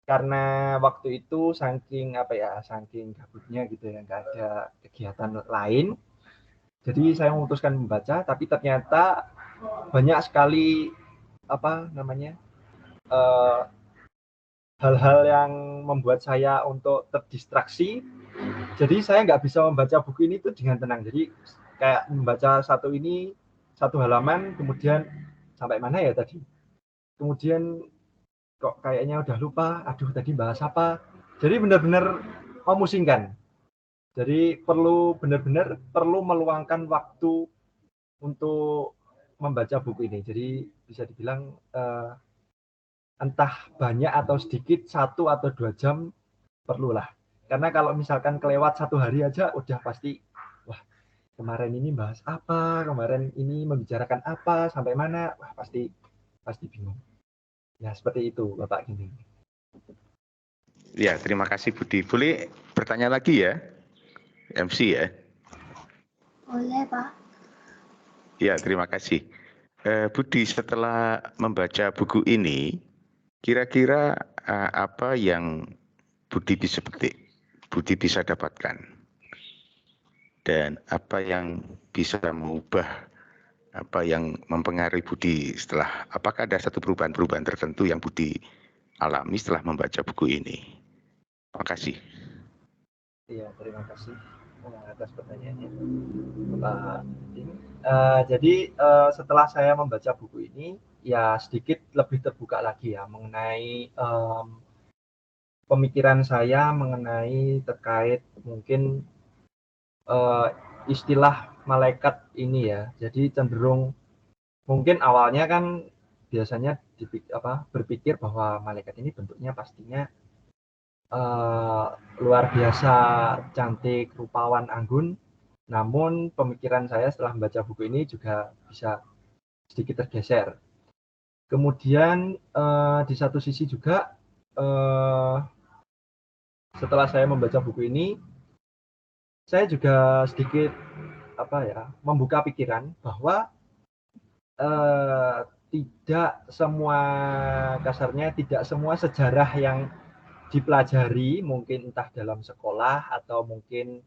[SPEAKER 2] karena waktu itu saking gabutnya gitu ya, nggak ada kegiatan lain. Jadi saya memutuskan membaca, tapi ternyata banyak sekali hal-hal yang membuat saya untuk terdistraksi. Jadi saya nggak bisa membaca buku ini tuh dengan tenang. Jadi kayak membaca satu halaman, kemudian sampai mana ya tadi, kemudian kok kayaknya udah lupa, aduh tadi bahas apa. Jadi benar-benar memusingkan. Jadi benar-benar perlu meluangkan waktu untuk membaca buku ini. Jadi bisa dibilang entah banyak atau sedikit, 1 atau 2 jam perlulah. Karena kalau misalkan kelewat 1 hari aja, udah pasti, wah kemarin ini bahas apa, kemarin ini membicarakan apa, sampai mana, wah pasti bingung. Ya seperti itu Bapak Ginting.
[SPEAKER 3] Ya, terima kasih Budi. Boleh bertanya lagi ya, MC ya?
[SPEAKER 1] Boleh Pak.
[SPEAKER 3] Ya, terima kasih. Budi, setelah membaca buku ini, kira-kira apa yang Budi bisa petik, Budi bisa dapatkan, dan apa yang bisa mengubah, apa yang mempengaruhi Budi setelah, apakah ada satu perubahan-perubahan tertentu yang Budi alami setelah membaca buku ini? Terima kasih.
[SPEAKER 2] Iya, terima kasih atas pertanyaannya, Pak. Jadi setelah saya membaca buku ini, ya sedikit lebih terbuka lagi ya mengenai pemikiran saya mengenai terkait mungkin istilah malaikat ini ya. Jadi cenderung mungkin awalnya kan biasanya berpikir bahwa malaikat ini bentuknya pastinya luar biasa cantik, rupawan, anggun. Namun pemikiran saya setelah membaca buku ini juga bisa sedikit tergeser. Kemudian di satu sisi juga setelah saya membaca buku ini, saya juga sedikit membuka pikiran bahwa tidak semua sejarah yang dipelajari mungkin entah dalam sekolah atau mungkin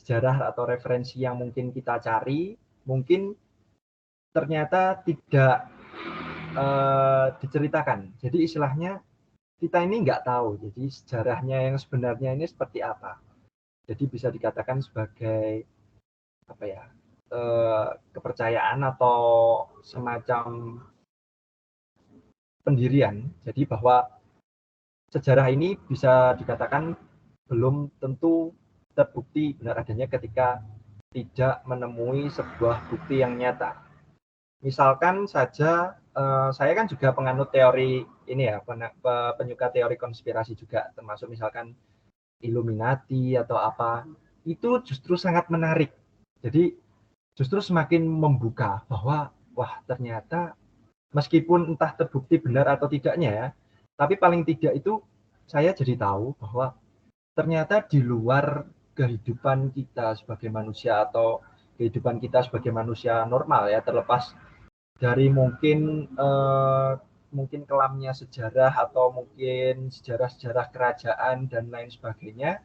[SPEAKER 2] sejarah atau referensi yang mungkin kita cari mungkin ternyata tidak diceritakan. Jadi istilahnya kita ini nggak tahu. Jadi sejarahnya yang sebenarnya ini seperti apa. Jadi bisa dikatakan sebagai kepercayaan atau semacam pendirian. Jadi bahwa sejarah ini bisa dikatakan belum tentu terbukti benar adanya ketika tidak menemui sebuah bukti yang nyata. Misalkan saja saya kan juga penganut teori ini ya, penyuka teori konspirasi juga, termasuk misalkan Illuminati atau apa, itu justru sangat menarik. Jadi justru semakin membuka bahwa wah ternyata meskipun entah terbukti benar atau tidaknya ya, tapi paling tidak itu saya jadi tahu bahwa ternyata di luar kehidupan kita sebagai manusia atau kehidupan kita sebagai manusia normal ya, terlepas dari mungkin kelamnya sejarah atau mungkin sejarah-sejarah kerajaan dan lain sebagainya,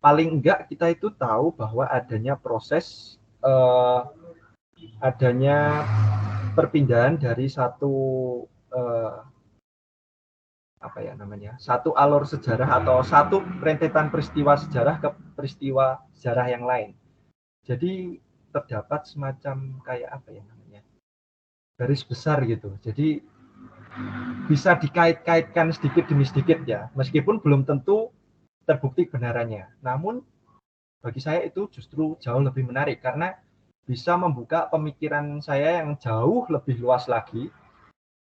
[SPEAKER 2] paling enggak kita itu tahu bahwa adanya proses adanya perpindahan dari satu satu alur sejarah atau satu rentetan peristiwa sejarah ke peristiwa sejarah yang lain. Jadi terdapat semacam garis besar gitu. Jadi bisa dikait-kaitkan sedikit demi sedikit ya, meskipun belum tentu terbukti kebenarannya. Namun bagi saya itu justru jauh lebih menarik karena bisa membuka pemikiran saya yang jauh lebih luas lagi.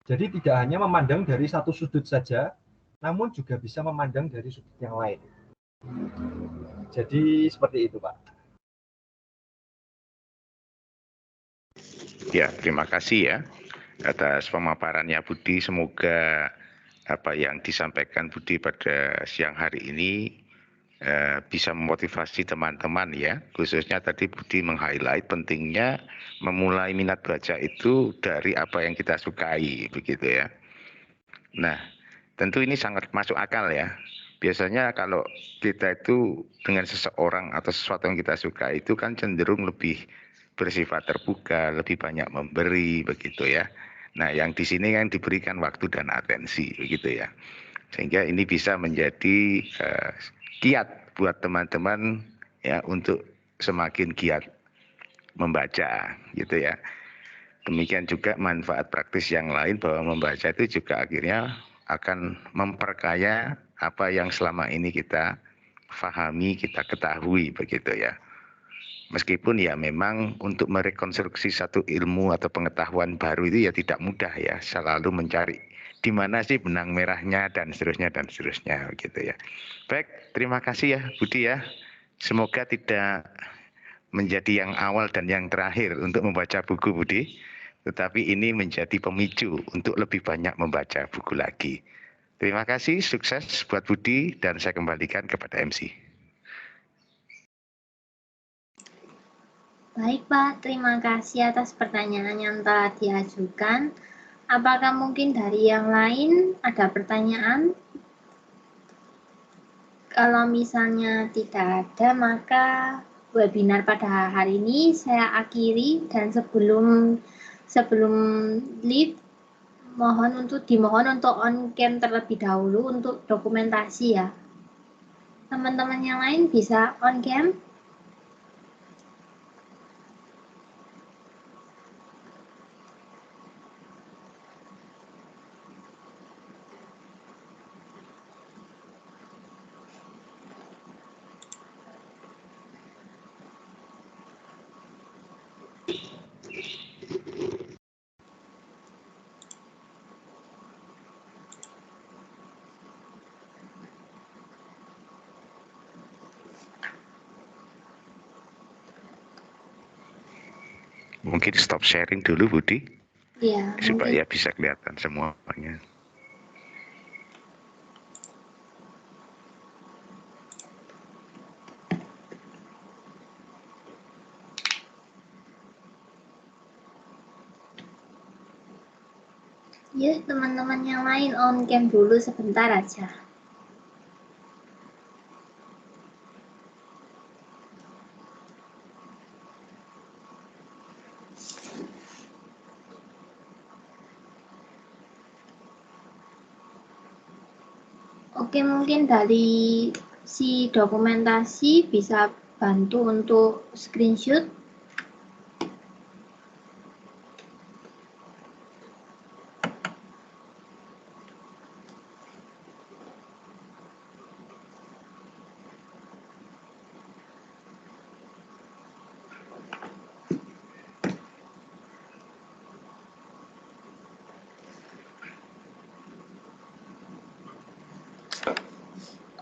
[SPEAKER 2] Jadi tidak hanya memandang dari satu sudut saja, namun juga bisa memandang dari sudut yang lain. Jadi seperti itu, Pak.
[SPEAKER 3] Ya, terima kasih ya atas pemaparannya Budi. Semoga apa yang disampaikan Budi pada siang hari ini bisa memotivasi teman-teman ya. Khususnya tadi Budi meng-highlight pentingnya memulai minat baca itu dari apa yang kita sukai, begitu ya. Nah, tentu ini sangat masuk akal ya. Biasanya kalau kita itu dengan seseorang atau sesuatu yang kita suka itu kan cenderung lebih bersifat terbuka, lebih banyak memberi, begitu ya. Nah, yang di sini yang diberikan waktu dan atensi, begitu ya. Sehingga ini bisa menjadi kiat buat teman-teman ya untuk semakin giat membaca, gitu ya. Demikian juga manfaat praktis yang lain bahwa membaca itu juga akhirnya akan memperkaya apa yang selama ini kita fahami, kita ketahui, begitu ya. Meskipun ya memang untuk merekonstruksi satu ilmu atau pengetahuan baru itu ya tidak mudah ya, selalu mencari di mana sih benang merahnya dan seterusnya begitu ya. Baik, terima kasih ya Budi ya. Semoga tidak menjadi yang awal dan yang terakhir untuk membaca buku Budi, tetapi ini menjadi pemicu untuk lebih banyak membaca buku lagi. Terima kasih, sukses buat Budi dan saya kembalikan kepada MC.
[SPEAKER 1] Baik Pak, terima kasih atas pertanyaan yang telah diajukan. Apakah mungkin dari yang lain ada pertanyaan? Kalau misalnya tidak ada, maka webinar pada hari ini saya akhiri dan sebelum leave dimohon untuk on cam terlebih dahulu untuk dokumentasi ya. Teman-teman yang lain bisa on cam.
[SPEAKER 3] Mungkin stop sharing dulu Budi,
[SPEAKER 1] Ya,
[SPEAKER 3] supaya
[SPEAKER 1] mungkin.
[SPEAKER 3] bisa kelihatan semuanya.
[SPEAKER 1] Yuk teman-teman yang lain on cam dulu sebentar aja. Oke, mungkin dari si dokumentasi bisa bantu untuk screenshot.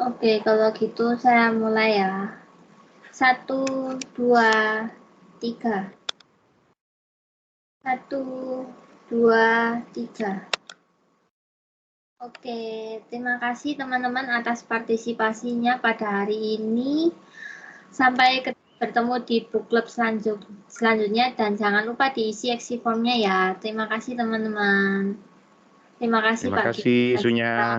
[SPEAKER 1] Oke, kalau gitu saya mulai ya. 1, 2, 3. 1, 2, 3. Oke, terima kasih teman-teman atas partisipasinya pada hari ini. Sampai bertemu di book club selanjutnya dan jangan lupa diisi exit form-nya ya. Terima kasih teman-teman. Terima kasih Pak.
[SPEAKER 4] Terima kasih Sunya.